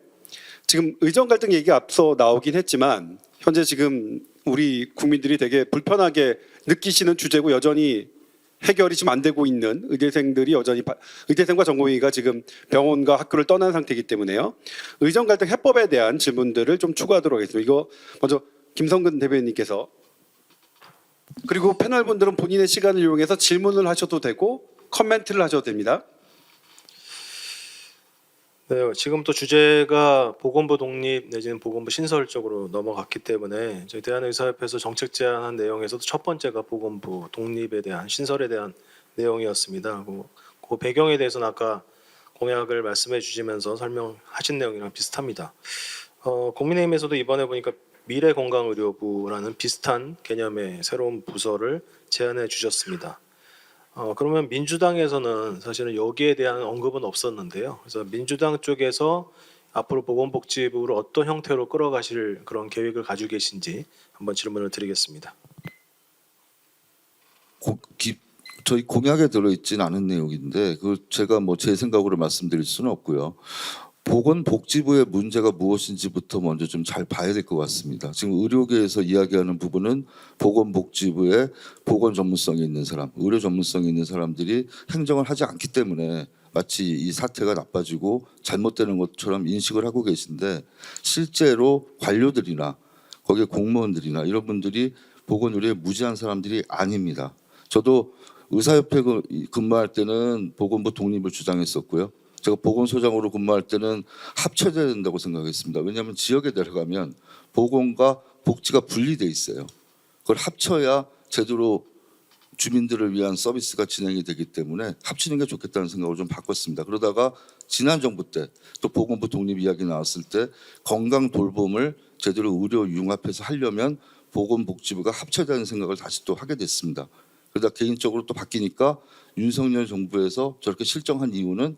지금 의정 갈등 얘기가 앞서 나오긴 했지만 현재 지금 우리 국민들이 되게 불편하게 느끼시는 주제고 여전히 해결이 지금 안 되고 있는 의대생들이 여전히 의대생과 전공의가 지금 병원과 학교를 떠난 상태이기 때문에요. 의정 갈등 해법에 대한 질문들을 좀 추가하도록 하겠습니다. 이거 먼저 김성근 대변인님께서 그리고 패널 분들은 본인의 시간을 이용해서 질문을 하셔도 되고 커멘트를 하셔도 됩니다. 네, 지금부터 주제가 보건부 독립 내지는 보건부 신설 쪽으로 넘어갔기 때문에 저희 대한의사협회에서 정책 제안한 내용에서도 첫 번째가 보건부 독립에 대한 신설에 대한 내용이었습니다. 그 배경에 대해서는 아까 공약을 말씀해 주시면서 설명하신 내용이랑 비슷합니다. 국민의힘에서도 이번에 보니까 미래건강의료부라는 비슷한 개념의 새로운 부서를 제안해 주셨습니다. 그러면 민주당에서는 사실은 여기에 대한 언급은 없었는데요. 그래서 민주당 쪽에서 앞으로 보건복지부를 어떤 형태로 끌어가실 그런 계획을 가지고 계신지 한번 질문을 드리겠습니다. 저희 공약에 들어있진 않은 내용인데 그 제가 뭐 제 생각으로 말씀드릴 수는 없고요. 보건복지부의 문제가 무엇인지부터 먼저 좀 잘 봐야 될 것 같습니다. 지금 의료계에서 이야기하는 부분은 보건복지부의 보건 전문성이 있는 사람, 의료 전문성이 있는 사람들이 행정을 하지 않기 때문에 마치 이 사태가 나빠지고 잘못되는 것처럼 인식을 하고 계신데 실제로 관료들이나 거기에 공무원들이나 이런 분들이 보건의료에 무지한 사람들이 아닙니다. 저도 의사협회 근무할 때는 보건부 독립을 주장했었고요. 제가 보건소장으로 근무할 때는 합쳐져야 된다고 생각했습니다. 왜냐하면 지역에 내려가면 보건과 복지가 분리돼 있어요. 그걸 합쳐야 제대로 주민들을 위한 서비스가 진행이 되기 때문에 합치는 게 좋겠다는 생각을 좀 바꿨습니다. 그러다가 지난 정부 때 또 보건부 독립 이야기 나왔을 때 건강 돌봄을 제대로 의료 융합해서 하려면 보건복지부가 합쳐야 되는 생각을 다시 또 하게 됐습니다. 그러다 개인적으로 또 바뀌니까 윤석열 정부에서 저렇게 실정한 이유는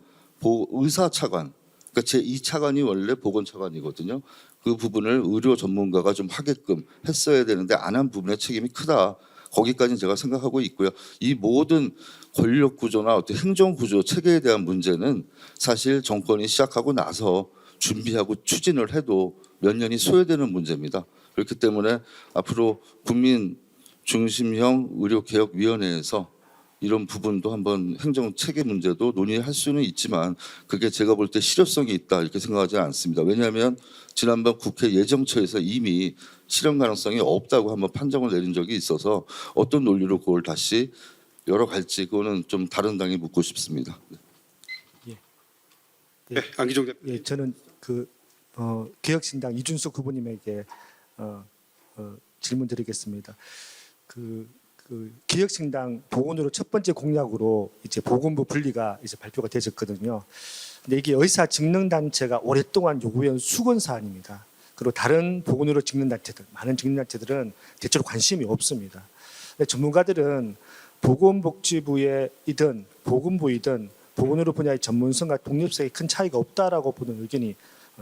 의사 차관, 그러니까 제2차관이 원래 보건 차관이거든요. 그 부분을 의료 전문가가 좀 하게끔 했어야 되는데 안 한 부분의 책임이 크다. 거기까지는 제가 생각하고 있고요. 이 모든 권력 구조나 어떤 행정 구조 체계에 대한 문제는 사실 정권이 시작하고 나서 준비하고 추진을 해도 몇 년이 소요되는 문제입니다. 그렇기 때문에 앞으로 국민 중심형 의료개혁위원회에서 이런 부분도 한번 행정 체계 문제도 논의할 수는 있지만 그게 제가 볼 때 실효성이 있다 이렇게 생각하지 않습니다. 왜냐하면 지난번 국회 예정처에서 이미 실현 가능성이 없다고 한번 판정을 내린 적이 있어서 어떤 논리로 그걸 다시 열어갈지 그거는 좀 다른 당에 묻고 싶습니다. 네, 안기종 대표. 예, 저는 개혁신당 이준석 후보님에게 질문드리겠습니다. 그 개혁신당 보건으로 첫 번째 공약으로 이제 보건부 분리가 이제 발표가 되었거든요. 근데 이게 의사 직능 단체가 오랫동안 요구해온 수건 사안입니다. 그리고 다른 보건으로 직능 단체들, 많은 직능 단체들은 대체로 관심이 없습니다. 근데 전문가들은 보건복지부이든 보건부이든 보건의료 분야의 전문성과 독립성에 큰 차이가 없다라고 보는 의견이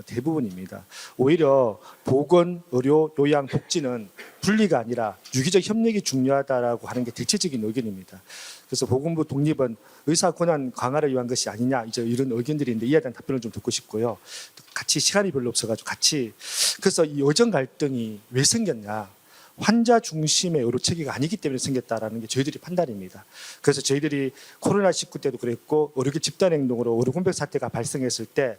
대부분입니다. 오히려 보건, 의료, 요양, 복지는 분리가 아니라 유기적 협력이 중요하다라고 하는 게 대체적인 의견입니다. 그래서 보건부 독립은 의사 권한 강화를 위한 것이 아니냐 이제 이런 의견들인데 이에 대한 답변을 좀 듣고 싶고요. 같이 시간이 별로 없어가지고 그래서 이 의정 갈등이 왜 생겼냐? 환자 중심의 의료 체계가 아니기 때문에 생겼다라는 게 저희들이 판단입니다. 그래서 저희들이 코로나19 때도 그랬고 의료계 집단 행동으로 의료 공백 사태가 발생했을 때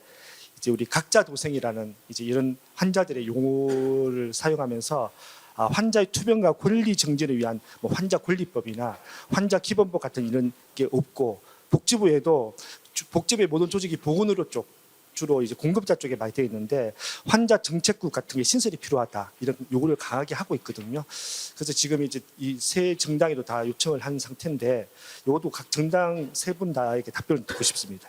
이제 우리 각자 도생이라는 이제 이런 환자들의 용어를 사용하면서 환자의 투명과 권리 정진을 위한 뭐 환자 권리법이나 환자 기본법 같은 이런 게 없고 복지부에도 복지부의 모든 조직이 보건의료 쪽 주로 이제 공급자 쪽에 많이 되어 있는데 환자 정책국 같은 게 신설이 필요하다 이런 요구를 강하게 하고 있거든요. 그래서 지금 이제 이 세 정당에도 다 요청을 한 상태인데 이것도 각 정당 세 분 다에게 답변을 듣고 싶습니다.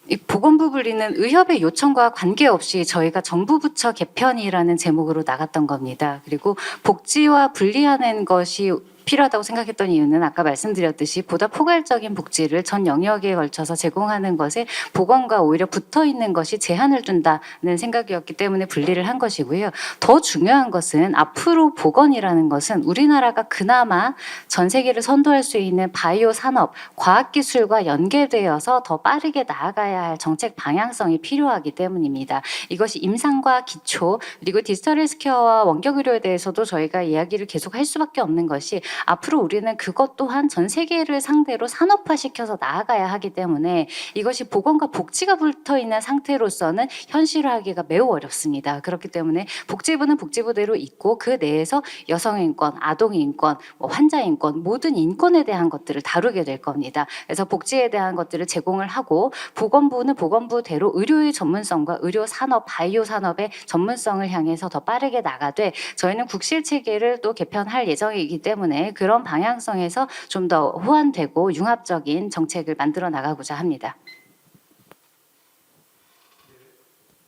이 보건부 분리는 의협의 요청과 관계없이 저희가 정부 부처 개편이라는 제목으로 나갔던 겁니다. 그리고 복지와 분리하는 것이 필요하다고 생각했던 이유는 아까 말씀드렸듯이 보다 포괄적인 복지를 전 영역에 걸쳐서 제공하는 것에 보건과 오히려 붙어 있는 것이 제한을 둔다는 생각이었기 때문에 분리를 한 것이고요. 더 중요한 것은 앞으로 보건이라는 것은 우리나라가 그나마 전 세계를 선도할 수 있는 바이오 산업, 과학기술과 연계되어서 더 빠르게 나아가야 할 정책 방향성이 필요하기 때문입니다. 이것이 임상과 기초 그리고 디지털 헬스케어와 원격의료에 대해서도 저희가 이야기를 계속 할 수밖에 없는 것이 앞으로 우리는 그것 또한 전 세계를 상대로 산업화시켜서 나아가야 하기 때문에 이것이 보건과 복지가 붙어 있는 상태로서는 현실화하기가 매우 어렵습니다. 그렇기 때문에 복지부는 복지부대로 있고 그 내에서 여성인권, 아동인권, 환자인권 모든 인권에 대한 것들을 다루게 될 겁니다. 그래서 복지에 대한 것들을 제공을 하고 보건부는 보건부대로 의료의 전문성과 의료 산업, 바이오 산업의 전문성을 향해서 더 빠르게 나가되 저희는 국실 체계를 또 개편할 예정이기 때문에 그런 방향성에서 좀 더 호환되고 융합적인 정책을 만들어 나가고자 합니다.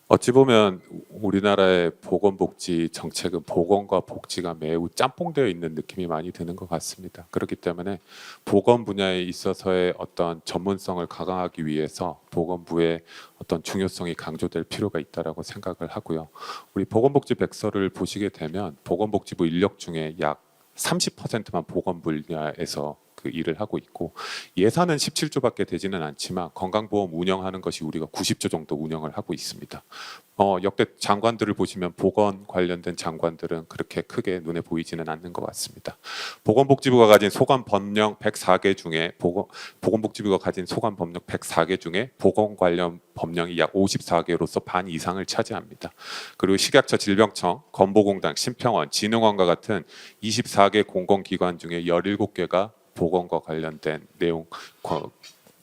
어찌 보면 우리나라의 보건복지 정책은 보건과 복지가 매우 짬뽕되어 있는 느낌이 많이 드는 것 같습니다. 그렇기 때문에 보건 분야에 있어서의 어떤 전문성을 강화하기 위해서 보건부의 어떤 중요성이 강조될 필요가 있다라고 생각을 하고요. 우리 보건복지 백서를 보시게 되면 보건복지부 인력 중에 약 30%만 보건 분야에서 그 일을 하고 있고 예산은 17조밖에 되지는 않지만 건강보험 운영하는 것이 우리가 90조 정도 운영을 하고 있습니다. 역대 장관들을 보시면 보건 관련된 장관들은 그렇게 크게 눈에 보이지는 않는 것 같습니다. 보건복지부가 가진 소관 법령 104개 중에 보건복지부가 가진 소관 법령 104개 중에 보건 관련 법령이 약 54개로서 반 이상을 차지합니다. 그리고 식약처, 질병청, 건보공단, 심평원, 진흥원과 같은 24개 공공기관 중에 17개가 보건과 관련된 내용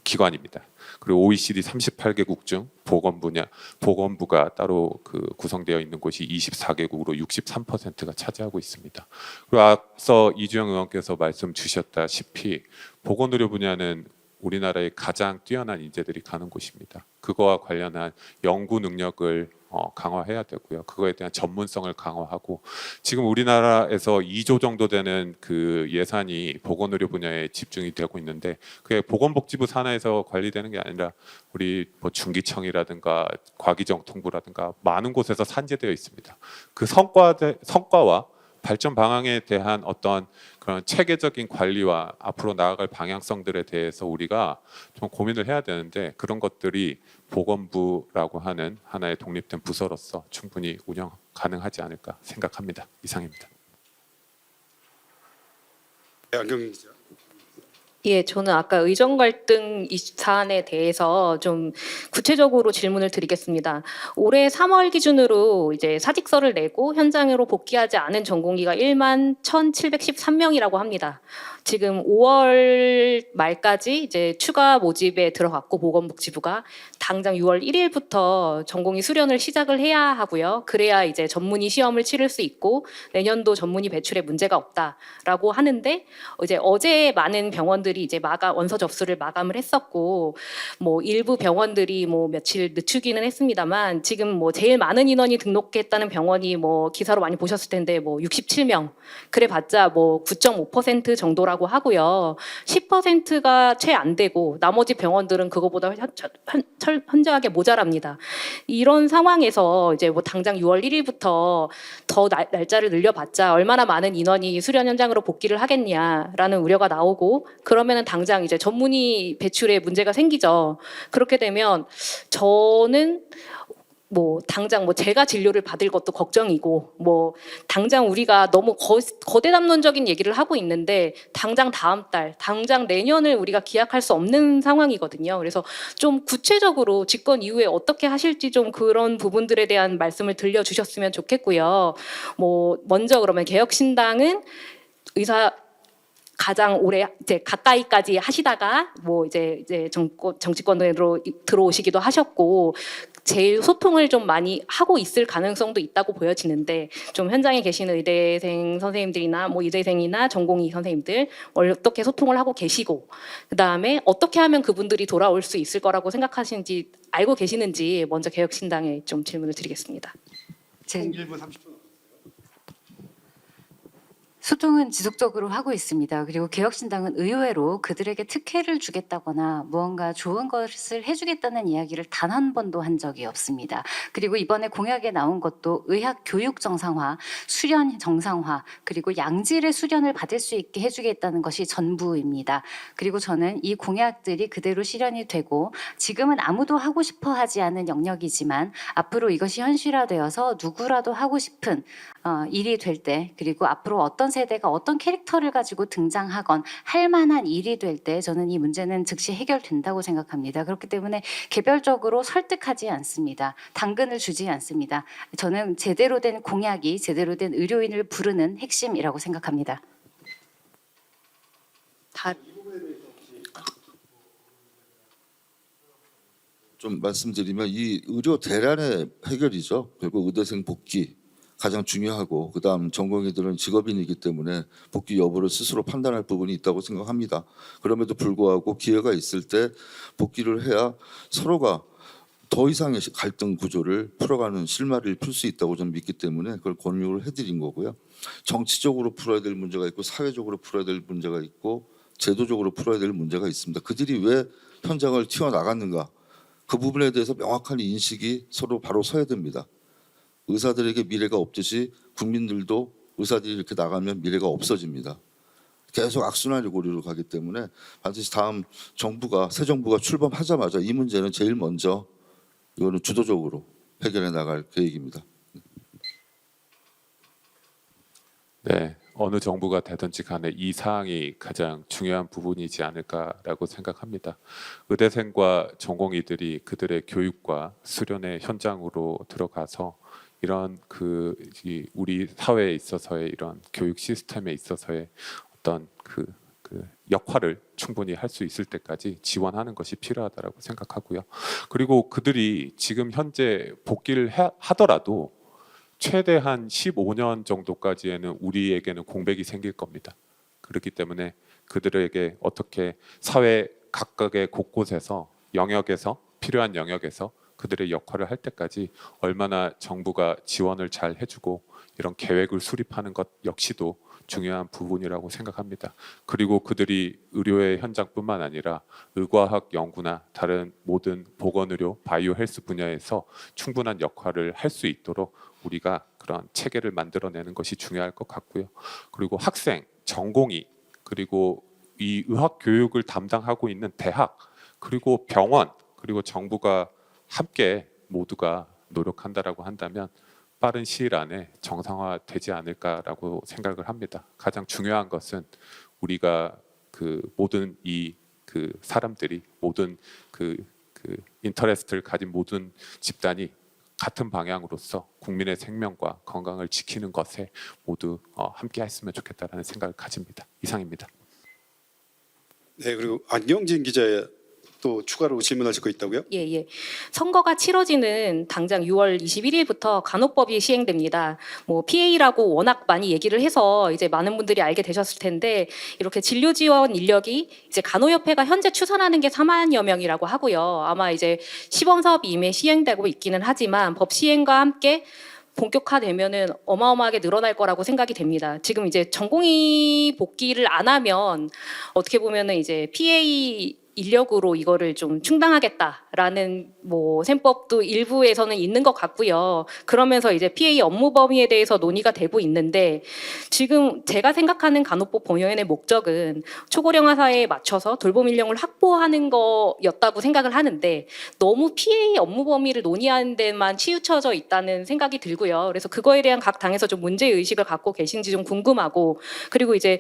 기관입니다. 그리고 OECD 38개국 중 보건부가 따로 구성되어 있는 곳이 24개국으로 63%가 차지하고 있습니다. 그리고 앞서 이주영 의원께서 말씀 주셨다시피 보건의료 분야는 우리나라의 가장 뛰어난 인재들이 가는 곳입니다. 그거와 관련한 연구 능력을 강화해야 되고요. 그거에 대한 전문성을 강화하고 지금 우리나라에서 2조 정도 되는 그 예산이 보건의료 분야에 집중이 되고 있는데 그게 보건복지부 산하에서 관리되는 게 아니라 우리 뭐 중기청이라든가 과기정통부라든가 많은 곳에서 산재되어 있습니다. 그 성과와 발전 방향에 대한 어떤 그런 체계적인 관리와 앞으로 나아갈 방향성들에 대해서 우리가 좀 고민을 해야 되는데 그런 것들이 보건부라고 하는 하나의 독립된 부서로서 충분히 운영 가능하지 않을까 생각합니다. 이상입니다. 네, 안경민 기자. 예, 저는 아까 의정 갈등 이 사안에 대해서 좀 구체적으로 질문을 드리겠습니다. 올해 3월 기준으로 이제 사직서를 내고 현장으로 복귀하지 않은 전공의가 1만 1,713명이라고 합니다. 지금 5월 말까지 이제 추가 모집에 들어갔고 보건복지부가 당장 6월 1일부터 전공의 수련을 시작을 해야 하고요. 그래야 이제 전문의 시험을 치를 수 있고 내년도 전문의 배출에 문제가 없다라고 하는데 이제 어제 많은 병원들이 이제 원서 접수를 마감을 했었고 뭐 일부 병원들이 뭐 며칠 늦추기는 했습니다만 지금 뭐 제일 많은 인원이 등록했다는 병원이 뭐 기사로 많이 보셨을 텐데 뭐 67명 그래봤자 뭐 9.5% 정도라고 하고요. 10%가 채 안 되고 나머지 병원들은 그거보다 현저하게 모자랍니다. 이런 상황에서 이제 뭐 당장 6월 1일부터 더 날짜를 늘려봤자 얼마나 많은 인원이 수련 현장으로 복귀를 하겠냐라는 우려가 나오고 그러면은 당장 이제 전문의 배출에 문제가 생기죠. 그렇게 되면 저는 뭐 당장 뭐 제가 진료를 받을 것도 걱정이고 뭐 당장 우리가 너무 거대 담론적인 얘기를 하고 있는데 당장 다음 달, 당장 내년을 우리가 기약할 수 없는 상황이거든요. 그래서 좀 구체적으로 집권 이후에 어떻게 하실지 좀 그런 부분들에 대한 말씀을 들려주셨으면 좋겠고요. 뭐 먼저 그러면 개혁신당은 의사 가장 오래 이제 가까이까지 하시다가 뭐 이제 정치권으로 들어오시기도 하셨고 제일 소통을 좀 많이 하고 있을 가능성도 있다고 보여지는데 좀 현장에 계시는 의대생 선생님들이나 뭐 의대생이나 전공의 선생님들 어떻게 소통을 하고 계시고 그다음에 어떻게 하면 그분들이 돌아올 수 있을 거라고 생각하시는지 알고 계시는지 먼저 개혁신당에 좀 질문을 드리겠습니다. 제 1분 30초. 소통은 지속적으로 하고 있습니다. 그리고 개혁신당은 의외로 그들에게 특혜를 주겠다거나 무언가 좋은 것을 해주겠다는 이야기를 단 한 번도 한 적이 없습니다. 그리고 이번에 공약에 나온 것도 의학 교육 정상화, 수련 정상화, 그리고 양질의 수련을 받을 수 있게 해주겠다는 것이 전부입니다. 그리고 저는 이 공약들이 그대로 실현이 되고 지금은 아무도 하고 싶어 하지 않은 영역이지만 앞으로 이것이 현실화되어서 누구라도 하고 싶은 일이 될 때 그리고 앞으로 어떤 세대가 어떤 캐릭터를 가지고 등장하건 할 만한 일이 될 때 저는 이 문제는 즉시 해결된다고 생각합니다. 그렇기 때문에 개별적으로 설득하지 않습니다. 당근을 주지 않습니다. 저는 제대로 된 공약이 제대로 된 의료인을 부르는 핵심이라고 생각합니다. 좀 말씀드리면 이 의료 대란의 해결이죠. 결국 의대생 복귀 가장 중요하고 그다음 전공의들은 직업인이기 때문에 복귀 여부를 스스로 판단할 부분이 있다고 생각합니다. 그럼에도 불구하고 기회가 있을 때 복귀를 해야 서로가 더 이상의 갈등 구조를 풀어가는 실마리를 풀 수 있다고 저는 믿기 때문에 그걸 권유를 해드린 거고요. 정치적으로 풀어야 될 문제가 있고 사회적으로 풀어야 될 문제가 있고 제도적으로 풀어야 될 문제가 있습니다. 그들이 왜 현장을 튀어나갔는가 그 부분에 대해서 명확한 인식이 서로 바로 서야 됩니다. 의사들에게 미래가 없듯이 국민들도 의사들이 이렇게 나가면 미래가 없어집니다. 계속 악순환의 고리로 가기 때문에 반드시 다음 정부가 새 정부가 출범하자마자 이 문제는 제일 먼저 이거는 주도적으로 해결해 나갈 계획입니다. 네, 어느 정부가 되든지 간에 이 사항이 가장 중요한 부분이지 않을까라고 생각합니다. 의대생과 전공의들이 그들의 교육과 수련의 현장으로 들어가서 이런 우리 사회에 있어서의 이런 교육 시스템에 있어서의 어떤 그 역할을 충분히 할 수 있을 때까지 지원하는 것이 필요하다고 생각하고요. 그리고 그들이 지금 현재 복귀를 하더라도 최대한 15년 정도까지에는 우리에게는 공백이 생길 겁니다. 그렇기 때문에 그들에게 어떻게 사회 각각의 곳곳에서 영역에서 필요한 영역에서 그들의 역할을 할 때까지 얼마나 정부가 지원을 잘 해주고 이런 계획을 수립하는 것 역시도 중요한 부분이라고 생각합니다. 그리고 그들이 의료의 현장뿐만 아니라 의과학 연구나 다른 모든 보건의료, 바이오 헬스 분야에서 충분한 역할을 할 수 있도록 우리가 그런 체계를 만들어내는 것이 중요할 것 같고요. 그리고 학생, 전공의, 그리고 이 의학 교육을 담당하고 있는 대학, 그리고 병원, 그리고 정부가 함께 모두가 노력한다라고 한다면 빠른 시일 안에 정상화되지 않을까라고 생각을 합니다. 가장 중요한 것은 우리가 그 모든 그 사람들이 모든 그 인터레스트를 가진 모든 집단이 같은 방향으로서 국민의 생명과 건강을 지키는 것에 모두 함께 했으면 좋겠다라는 생각을 가집니다. 이상입니다. 네, 그리고 안경진 기자 또 추가로 질문하실 거 있다고요? 예. 선거가 치러지는 당장 6월 21일부터 간호법이 시행됩니다. 뭐 PA라고 워낙 많이 얘기를 해서 이제 많은 분들이 알게 되셨을 텐데 이렇게 진료 지원 인력이 이제 간호협회가 현재 추산하는 게 4만여 명이라고 하고요. 아마 이제 시범 사업이 이미 시행되고 있기는 하지만 법 시행과 함께 본격화되면은 어마어마하게 늘어날 거라고 생각이 됩니다. 지금 이제 전공의 복귀를 안 하면 어떻게 보면은 이제 PA 인력으로 이거를 좀 충당하겠다라는 뭐 셈법도 일부에서는 있는 것 같고요. 그러면서 이제 PA 업무 범위에 대해서 논의가 되고 있는데 지금 제가 생각하는 간호법 범위의 목적은 초고령화 사회에 맞춰서 돌봄 인력을 확보하는 거였다고 생각을 하는데 너무 PA 업무 범위를 논의하는 데만 치우쳐져 있다는 생각이 들고요. 그래서 그거에 대한 각 당에서 좀 문제 의식을 갖고 계신지 좀 궁금하고 그리고 이제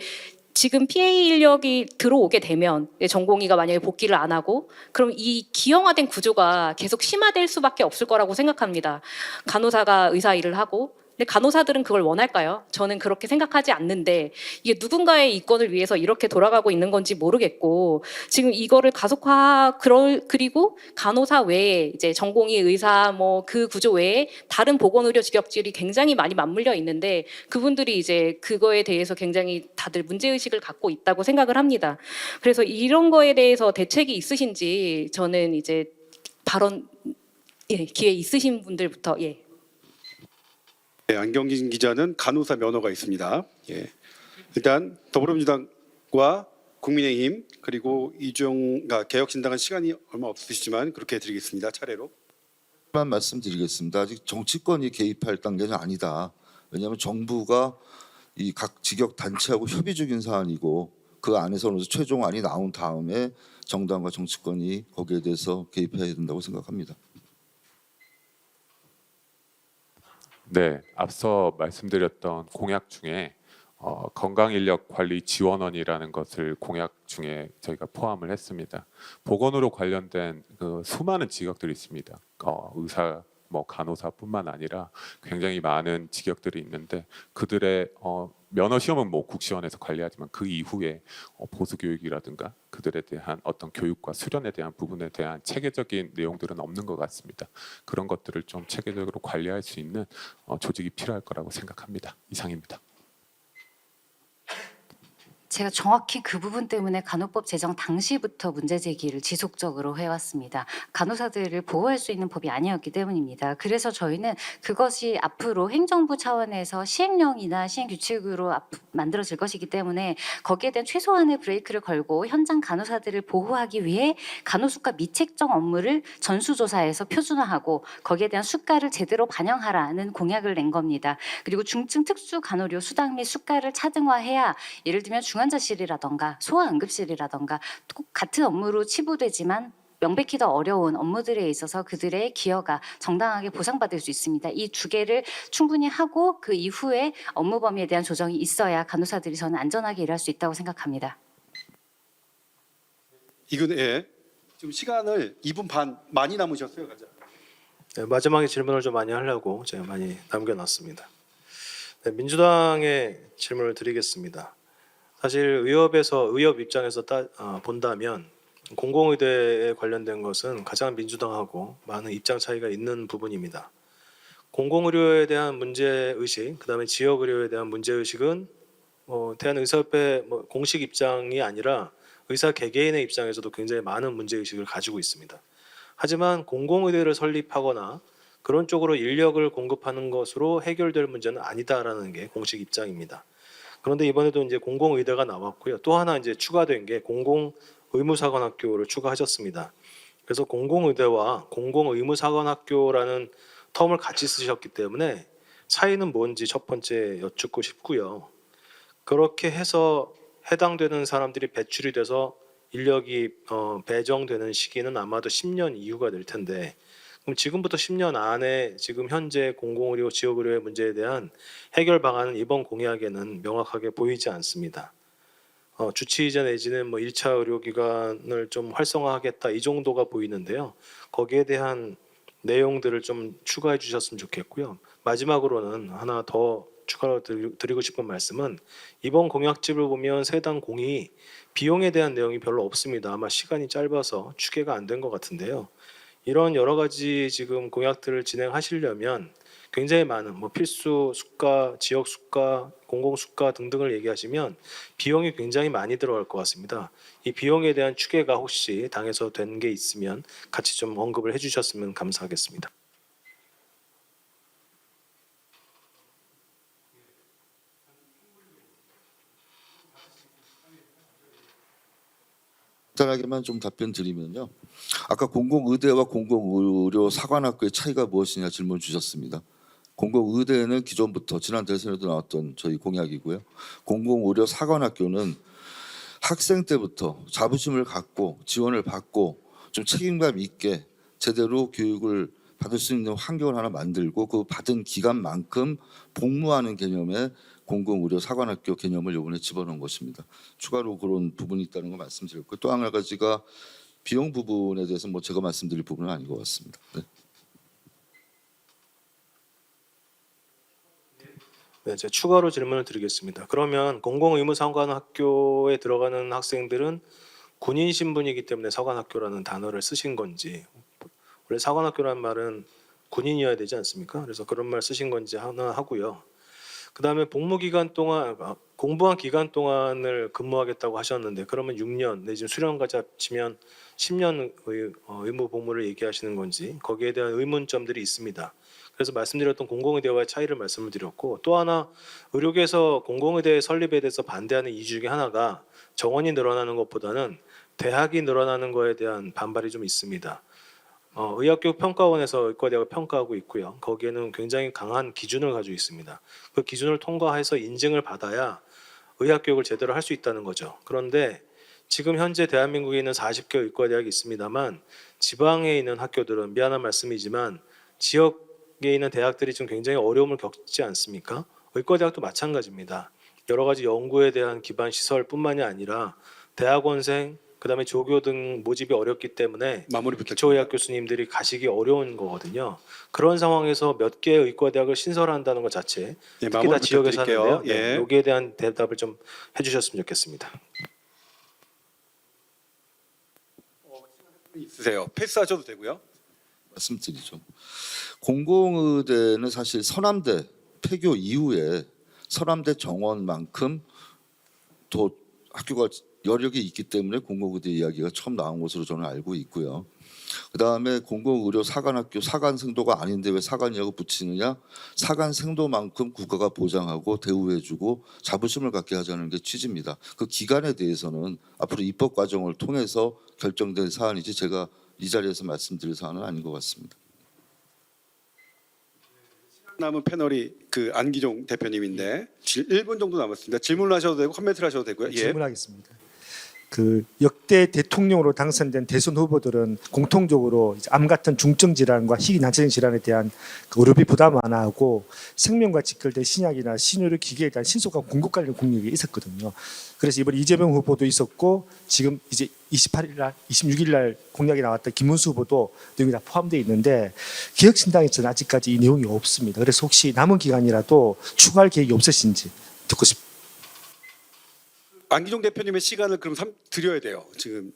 지금 PA 인력이 들어오게 되면 전공의가 만약에 복귀를 안 하고 그럼 이 기형화된 구조가 계속 심화될 수밖에 없을 거라고 생각합니다. 간호사가 의사 일을 하고 근데 간호사들은 그걸 원할까요? 저는 그렇게 생각하지 않는데 이게 누군가의 이권을 위해서 이렇게 돌아가고 있는 건지 모르겠고 지금 이거를 가속화 그리고 간호사 외에 이제 전공의 의사 뭐 그 구조 외에 다른 보건의료 직업들이 굉장히 많이 맞물려 있는데 그분들이 이제 그거에 대해서 굉장히 다들 문제의식을 갖고 있다고 생각을 합니다. 그래서 이런 거에 대해서 대책이 있으신지 저는 이제 발언 기회 있으신 분들부터 네, 안경진 기자는 간호사 면허가 있습니다. 예. 일단 더불어민주당과 국민의힘 그리고 이주영 개혁신당은 시간이 얼마 없으시지만 그렇게 해드리겠습니다. 차례로. 만 말씀드리겠습니다. 아직 정치권이 개입할 단계는 아니다. 왜냐하면 정부가 이 각 직역 단체하고 협의 중인 사안이고 그 안에서 최종안이 나온 다음에 정당과 정치권이 거기에 대해서 개입해야 된다고 생각합니다. 네, 앞서 말씀드렸던 공약 중에 건강인력관리지원원이라는 것을 공약 중에 저희가 포함을 했습니다. 보건으로 관련된 그 수많은 직역들이 있습니다. 의사, 뭐 간호사뿐만 아니라 굉장히 많은 직역들이 있는데 그들의 면허 시험은 뭐 국시원에서 관리하지만 그 이후에 보수 교육이라든가 그들에 대한 어떤 교육과 수련에 대한 부분에 대한 체계적인 내용들은 없는 것 같습니다. 그런 것들을 좀 체계적으로 관리할 수 있는 조직이 필요할 거라고 생각합니다. 이상입니다. 제가 정확히 그 부분 때문에 간호법 제정 당시부터 문제 제기를 지속적으로 해왔습니다. 간호사들을 보호할 수 있는 법이 아니었기 때문입니다. 그래서 저희는 그것이 앞으로 행정부 차원에서 시행령이나 시행규칙으로 만들어질 것이기 때문에 거기에 대한 최소한의 브레이크를 걸고 현장 간호사들을 보호하기 위해 간호수가 미책정 업무를 전수조사해서 표준화하고 거기에 대한 수가를 제대로 반영하라는 공약을 낸 겁니다. 그리고 중증 특수 간호료 수당 및 수가를 차등화해야 예를 들면 중환자실이라던가 소아응급실이라던가 꼭 같은 업무로 치부되지만 명백히 더 어려운 업무들에 있어서 그들의 기여가 정당하게 보상받을 수 있습니다. 이 두 개를 충분히 하고 그 이후에 업무 범위에 대한 조정이 있어야 간호사들이 저는 안전하게 일할 수 있다고 생각합니다. 이건 지금 시간을 2분 반 많이 남으셨어요, 가자. 네, 마지막에 질문을 좀 많이 하려고 제가 많이 남겨놨습니다. 네, 민주당의 질문을 드리겠습니다. 사실 의협 입장에서 본다면 공공의대에 관련된 것은 가장 민주당하고 많은 입장 차이가 있는 부분입니다. 공공의료에 대한 문제의식, 그다음에 지역의료에 대한 문제의식은 대한의사협회 공식 입장이 아니라 의사 개개인의 입장에서도 굉장히 많은 문제의식을 가지고 있습니다. 하지만 공공의대를 설립하거나 그런 쪽으로 인력을 공급하는 것으로 해결될 문제는 아니다라는 게 공식 입장입니다. 그런데 이번에도 이제 공공의대가 나왔고요. 또 하나 이제 추가된 게 공공의무사관학교를 추가하셨습니다. 그래서 공공의대와 공공의무사관학교라는 텀을 같이 쓰셨기 때문에 차이는 뭔지 첫 번째 여쭙고 싶고요. 그렇게 해서 해당되는 사람들이 배출이 돼서 인력이 배정되는 시기는 아마도 10년 이후가 될 텐데, 그럼 지금부터 10년 안에 지금 현재 공공의료, 지역의료의 문제에 대한 해결 방안은 이번 공약에는 명확하게 보이지 않습니다. 주치의제 내지는 뭐 1차 의료기관을 좀 활성화하겠다 이 정도가 보이는데요. 거기에 대한 내용들을 좀 추가해 주셨으면 좋겠고요. 마지막으로는 하나 더 추가로 드리고 싶은 말씀은 이번 공약집을 보면 세당 공이 비용에 대한 내용이 별로 없습니다. 아마 시간이 짧아서 추계가 안 된 것 같은데요. 이런 여러 가지 지금 공약들을 진행하시려면 굉장히 많은 뭐 필수 수가, 지역 수가, 공공 수가 등등을 얘기하시면 비용이 굉장히 많이 들어갈 것 같습니다. 이 비용에 대한 추계가 혹시 당에서 된 게 있으면 같이 좀 언급을 해주셨으면 감사하겠습니다. 간단하게만 좀 답변 드리면요. 아까 공공의대와 공공의료 사관학교의 차이가 무엇이냐 질문 주셨습니다. 공공의대는 기존부터 지난 대선에도 나왔던 저희 공약이고요. 공공의료 사관학교는 학생 때부터 자부심을 갖고 지원을 받고 좀 책임감 있게 제대로 교육을 받을 수 있는 환경을 하나 만들고 그 받은 기간만큼 복무하는 개념의 공공의료 사관학교 개념을 이번에 집어넣은 것입니다. 추가로 그런 부분이 있다는 거 말씀드렸고, 또 한 가지가 비용 부분에 대해서 뭐 제가 말씀드릴 부분은 아닌 것 같습니다. 네. 네, 제가 추가로 질문을 드리겠습니다. 그러면 공공의무사관학교에 들어가는 학생들은 군인 신분이기 때문에 사관학교라는 단어를 쓰신 건지, 원래 사관학교라는 말은 군인이어야 되지 않습니까? 그래서 그런 말 쓰신 건지 하나 하고요. 그다음에 복무 기간 동안 공부한 기간 동안을 근무하겠다고 하셨는데, 그러면 6년 내지는 수련까지 합치면 10년 의무 복무를 얘기하시는 건지, 거기에 대한 의문점들이 있습니다. 그래서 말씀드렸던 공공의대와의 차이를 말씀을 드렸고, 또 하나 의료계에서 공공의대 설립에 대해서 반대하는 이유 중에 하나가 정원이 늘어나는 것보다는 대학이 늘어나는 거에 대한 반발이 좀 있습니다. 의학교육평가원에서 의과대학을 평가하고 있고요. 거기에는 굉장히 강한 기준을 가지고 있습니다. 그 기준을 통과해서 인증을 받아야 의학교육을 제대로 할 수 있다는 거죠. 그런데 지금 현재 대한민국에 있는 40개 의과대학이 있습니다만, 지방에 있는 학교들은 미안한 말씀이지만 지역에 있는 대학들이 지금 굉장히 어려움을 겪지 않습니까? 의과대학도 마찬가지입니다. 여러 가지 연구에 대한 기반 시설뿐만이 아니라 대학원생, 그다음에 조교 등 모집이 어렵기 때문에 마무리 부탁드립니다. 기초의학 교수님들이 가시기 어려운 거거든요. 그런 상황에서 몇 개의 의과대학을 신설한다는 것 자체, 예, 특히 다 마무리 지역에 부탁드릴게요. 사는데요. 예. 여기에 대한 대답을 좀 해주셨으면 좋겠습니다. 있으세요? 패스하셔도 되고요. 말씀드리죠. 공공의대는 사실 서남대 폐교 이후에 서남대 정원만큼 더 학교가 여력이 있기 때문에 공공의대 이야기가 처음 나온 것으로 저는 알고 있고요. 그다음에 공공의료 사관학교 사관생도가 아닌데 왜 사관이라고 붙이느냐? 사관생도만큼 국가가 보장하고 대우해주고 자부심을 갖게 하자는 게 취지입니다. 그 기간에 대해서는 앞으로 입법 과정을 통해서 결정된 사안이지 제가 이 자리에서 말씀드릴 사안은 아닌 것 같습니다. 남은 패널이 그 안기종 대표님인데 1분 정도 남았습니다. 질문을 하셔도 되고 코멘트를 하셔도 되고요. 예. 질문하겠습니다. 그 역대 대통령으로 당선된 대선 후보들은 공통적으로 이제 암 같은 중증 질환과 희귀 난치성 질환에 대한 그 의료비 부담 완화하고 생명과 직결된 신약이나 신의료 기기에 대한 신속한 공급 관련 공약이 있었거든요. 그래서 이번 이재명 후보도 있었고 지금 이제 28일 날, 26일 날 공약이 나왔던 김문수 후보도 내용이 다 포함되어 있는데 개혁신당에서는 아직까지 이 내용이 없습니다. 그래서 혹시 남은 기간이라도 추가할 계획이 없으신지 듣고 싶습니다. 안기종 대표님의 시간을 그럼 드려야 돼요. 지금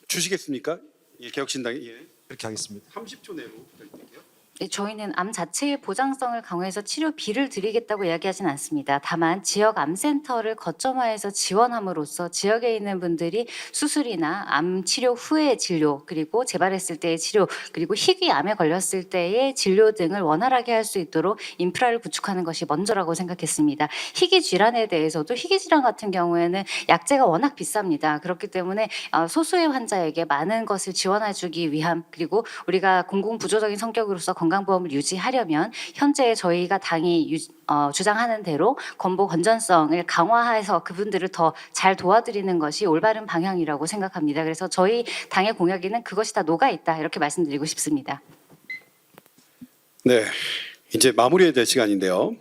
주시겠습니까? 예, 개혁신당이 예. 이렇게 하겠습니다. 30초 내로 부탁드릴게요. 네, 저희는 암 자체의 보장성을 강화해서 치료비를 드리겠다고 이야기하진 않습니다. 다만 지역 암센터를 거점화해서 지원함으로써 지역에 있는 분들이 수술이나 암 치료 후의 진료, 그리고 재발했을 때의 치료, 그리고 희귀암에 걸렸을 때의 진료 등을 원활하게 할 수 있도록 인프라를 구축하는 것이 먼저라고 생각했습니다. 희귀 질환에 대해서도 희귀 질환 같은 경우에는 약제가 워낙 비쌉니다. 그렇기 때문에 소수의 환자에게 많은 것을 지원해주기 위함, 그리고 우리가 공공부조적인 성격으로서 건강보험을 유지하려면 현재 저희가 당이 주장하는 대로 건보 건전성을 강화해서 그분들을 더 잘 도와드리는 것이 올바른 방향이라고 생각합니다. 그래서 저희 당의 공약에는 그것이 다 녹아 있다 이렇게 말씀드리고 싶습니다. 네, 이제 마무리해야 될 시간인데요.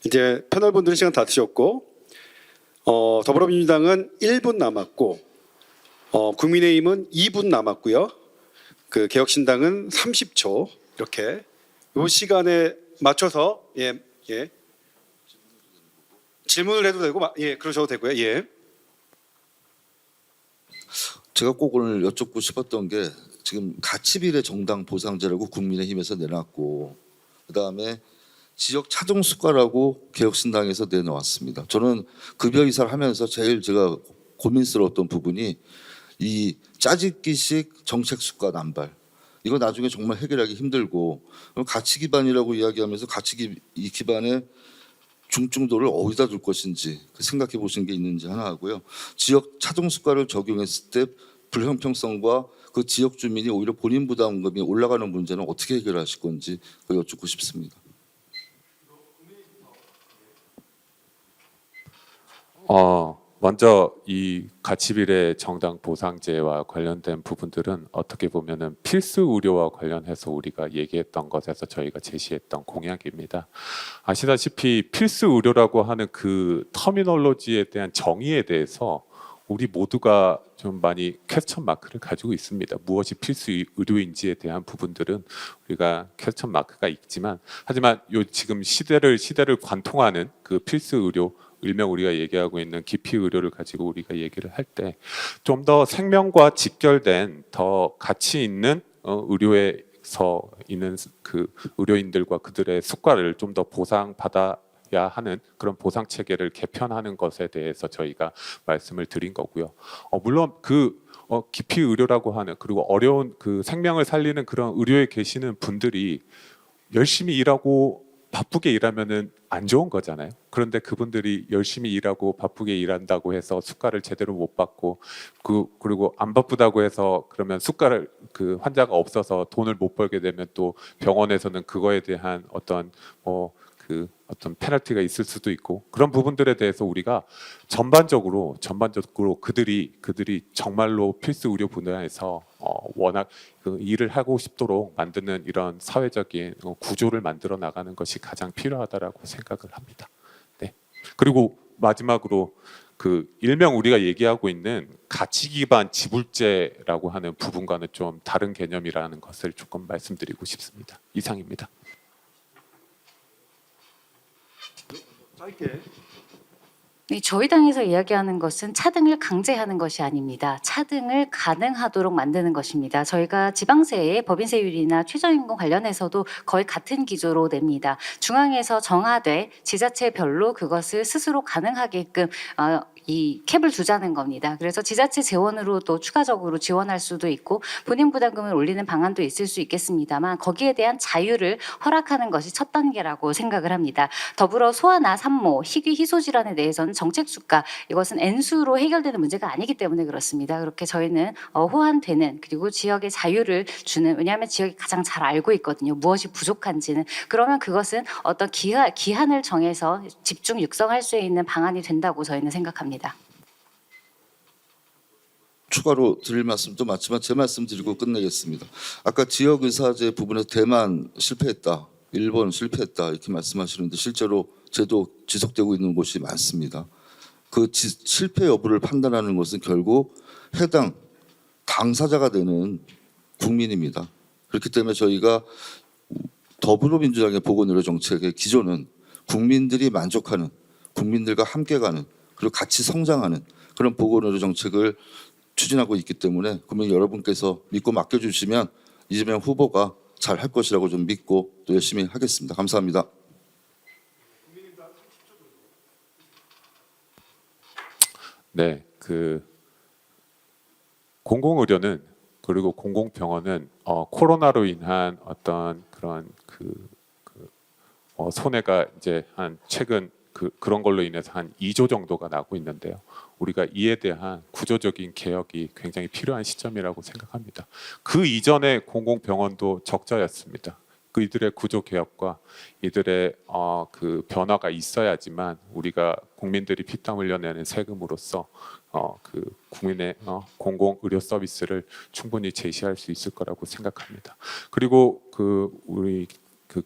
이제 패널분들은 시간 다 드셨고 더불어민주당은 1분 남았고 국민의힘은 2분 남았고요. 그 개혁신당은 30초 이렇게 이 시간에 맞춰서 질문을 해도 되고 그러셔도 되고요. 예. 제가 꼭 오늘 여쭙고 싶었던 게 지금 가치비례 정당 보상제라고 국민의힘에서 내놨고 그다음에 지역 차등수가라고 개혁신당에서 내놓았습니다. 저는 급여 이사를 하면서 제일 제가 고민스러웠던 부분이 이 짜집기식 정책수가 남발. 이거 나중에 정말 해결하기 힘들고 가치 기반이라고 이야기하면서 가치 기반의 중증도를 어디다 둘 것인지 생각해 보신 게 있는지 하나 하고요. 지역 차등수가를 적용했을 때 불형평성과 그 지역 주민이 오히려 본인 부담금이 올라가는 문제는 어떻게 해결하실 건지 그걸 여쭙고 싶습니다. 먼저 이 가치비례 정당 보상제와 관련된 부분들은 어떻게 보면은 필수 의료와 관련해서 우리가 얘기했던 것에서 저희가 제시했던 공약입니다. 아시다시피 필수 의료라고 하는 그 터미놀로지에 대한 정의에 대해서 우리 모두가 좀 많이 퀘스천 마크를 가지고 있습니다. 무엇이 필수 의료인지에 대한 부분들은 우리가 퀘스천 마크가 있지만 하지만 지금 시대를 관통하는 그 필수 의료 일명 우리가 얘기하고 있는 기피 의료를 가지고 우리가 얘기를 할 때 좀 더 생명과 직결된 더 가치 있는 의료에서 있는 그 의료인들과 그들의 수가를 좀 더 보상받아야 하는 그런 보상 체계를 개편하는 것에 대해서 저희가 말씀을 드린 거고요. 물론 그 기피 의료라고 하는 그리고 어려운 그 생명을 살리는 그런 의료에 계시는 분들이 열심히 일하고 바쁘게 일하면은 안 좋은 거잖아요. 그런데 그분들이 열심히 일하고 바쁘게 일한다고 해서 수가를 제대로 못 받고 그리고 안 바쁘다고 해서 그러면 수가를 그 환자가 없어서 돈을 못 벌게 되면 또 병원에서는 그거에 대한 어떤 어떤 페널티가 있을 수도 있고 그런 부분들에 대해서 우리가 전반적으로 그들이 정말로 필수 의료 분야에서 워낙 그 일을 하고 싶도록 만드는 이런 사회적인 구조를 만들어 나가는 것이 가장 필요하다라고 생각을 합니다. 네. 그리고 마지막으로 그 일명 우리가 얘기하고 있는 가치 기반 지불제라고 하는 부분과는 좀 다른 개념이라는 것을 조금 말씀드리고 싶습니다. 이상입니다. 짧게. 네, 저희 당에서 이야기하는 것은 차등을 강제하는 것이 아닙니다. 차등을 가능하도록 만드는 것입니다. 저희가 지방세의 법인세율이나 최저임금 관련해서도 거의 같은 기조로 냅니다. 중앙에서 정하되 지자체별로 그것을 스스로 가능하게끔 이 캡을 두자는 겁니다. 그래서 지자체 재원으로 또 추가적으로 지원할 수도 있고 본인 부담금을 올리는 방안도 있을 수 있겠습니다만 거기에 대한 자유를 허락하는 것이 첫 단계라고 생각을 합니다. 더불어 소아나 산모, 희귀 희소 질환에 대해서는 정책 수가 이것은 N수로 해결되는 문제가 아니기 때문에 그렇습니다. 그렇게 저희는 호환되는 그리고 지역의 자유를 주는 왜냐하면 지역이 가장 잘 알고 있거든요. 무엇이 부족한지는 그러면 그것은 어떤 기한을 정해서 집중 육성할 수 있는 방안이 된다고 저희는 생각합니다. 추가로 드릴 말씀도 많지만 제 말씀 드리고 끝내겠습니다. 아까 지역의사제 부분에서 대만 실패했다, 일본 실패했다 이렇게 말씀하시는데 실제로 제도 지속되고 있는 곳이 많습니다. 그 실패 여부를 판단하는 것은 결국 해당 당사자가 되는 국민입니다. 그렇기 때문에 저희가 더불어민주당의 보건의료 정책의 기조는 국민들이 만족하는, 국민들과 함께 가는 그리고 같이 성장하는 그런 보건의료 정책을 추진하고 있기 때문에 국민 여러분께서 믿고 맡겨주시면 이재명 후보가 잘 할 것이라고 좀 믿고 또 열심히 하겠습니다. 감사합니다. 네, 그 공공의료는 그리고 공공병원은 코로나로 인한 어떤 그런 손해가 이제 한 최근 그런 걸로 인해서 한 2조 정도가 나고 있는데요. 우리가 이에 대한 구조적인 개혁이 굉장히 필요한 시점이라고 생각합니다. 그 이전에 공공병원도 적자였습니다. 이들의 구조 개혁과 이들의 그 변화가 있어야지만 우리가 국민들이 피땀 흘려내는 세금으로서 그 국민의 공공 의료 서비스를 충분히 제시할 수 있을 거라고 생각합니다. 그리고 우리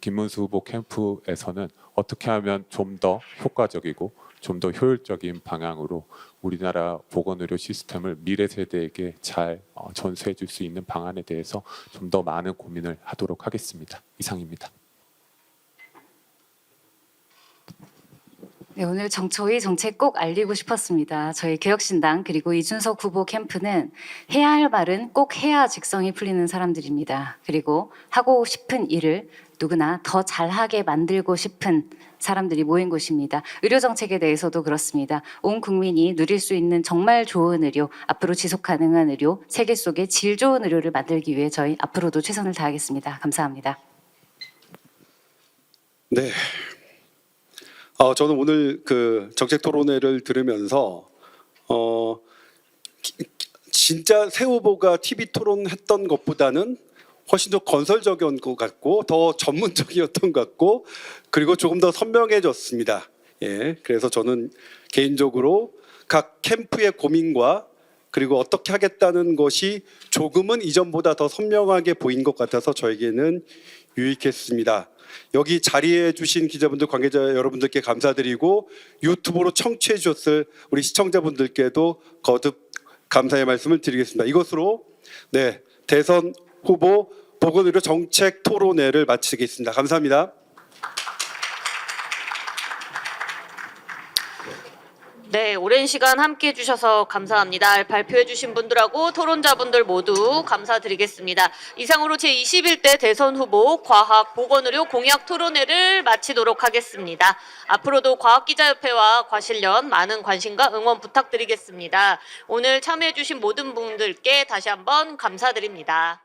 김문수 후보 캠프에서는 어떻게 하면 좀 더 효과적이고 좀 더 효율적인 방향으로 우리나라 보건의료 시스템을 미래 세대에게 잘 전수해 줄 수 있는 방안에 대해서 좀 더 많은 고민을 하도록 하겠습니다. 이상입니다. 네, 오늘 저희 정책 꼭 알리고 싶었습니다. 저희 개혁신당 그리고 이준석 후보 캠프는 해야 할 말은 꼭 해야 직성이 풀리는 사람들입니다. 그리고 하고 싶은 일을 누구나 더 잘하게 만들고 싶은 사람들이 모인 곳입니다. 의료 정책에 대해서도 그렇습니다. 온 국민이 누릴 수 있는 정말 좋은 의료, 앞으로 지속 가능한 의료, 세계 속의 질 좋은 의료를 만들기 위해 저희 앞으로도 최선을 다하겠습니다. 감사합니다. 네. 저는 오늘 그 정책 토론회를 들으면서 진짜 새 후보가 TV 토론했던 것보다는 훨씬 더 건설적이었던 것 같고 더 전문적이었던 것 같고 그리고 조금 더 선명해졌습니다. 예, 그래서 저는 개인적으로 각 캠프의 고민과 그리고 어떻게 하겠다는 것이 조금은 이전보다 더 선명하게 보인 것 같아서 저에게는 유익했습니다. 여기 자리해 주신 기자분들, 관계자 여러분들께 감사드리고 유튜브로 청취해 주셨을 우리 시청자분들께도 거듭 감사의 말씀을 드리겠습니다. 이것으로 대선 후보 보건의료 정책 토론회를 마치겠습니다. 감사합니다. 네, 오랜 시간 함께해 주셔서 감사합니다. 발표해 주신 분들하고 토론자분들 모두 감사드리겠습니다. 이상으로 제21대 대선 후보 과학 보건의료 공약 토론회를 마치도록 하겠습니다. 앞으로도 과학기자협회와 과실련 많은 관심과 응원 부탁드리겠습니다. 오늘 참여해 주신 모든 분들께 다시 한번 감사드립니다.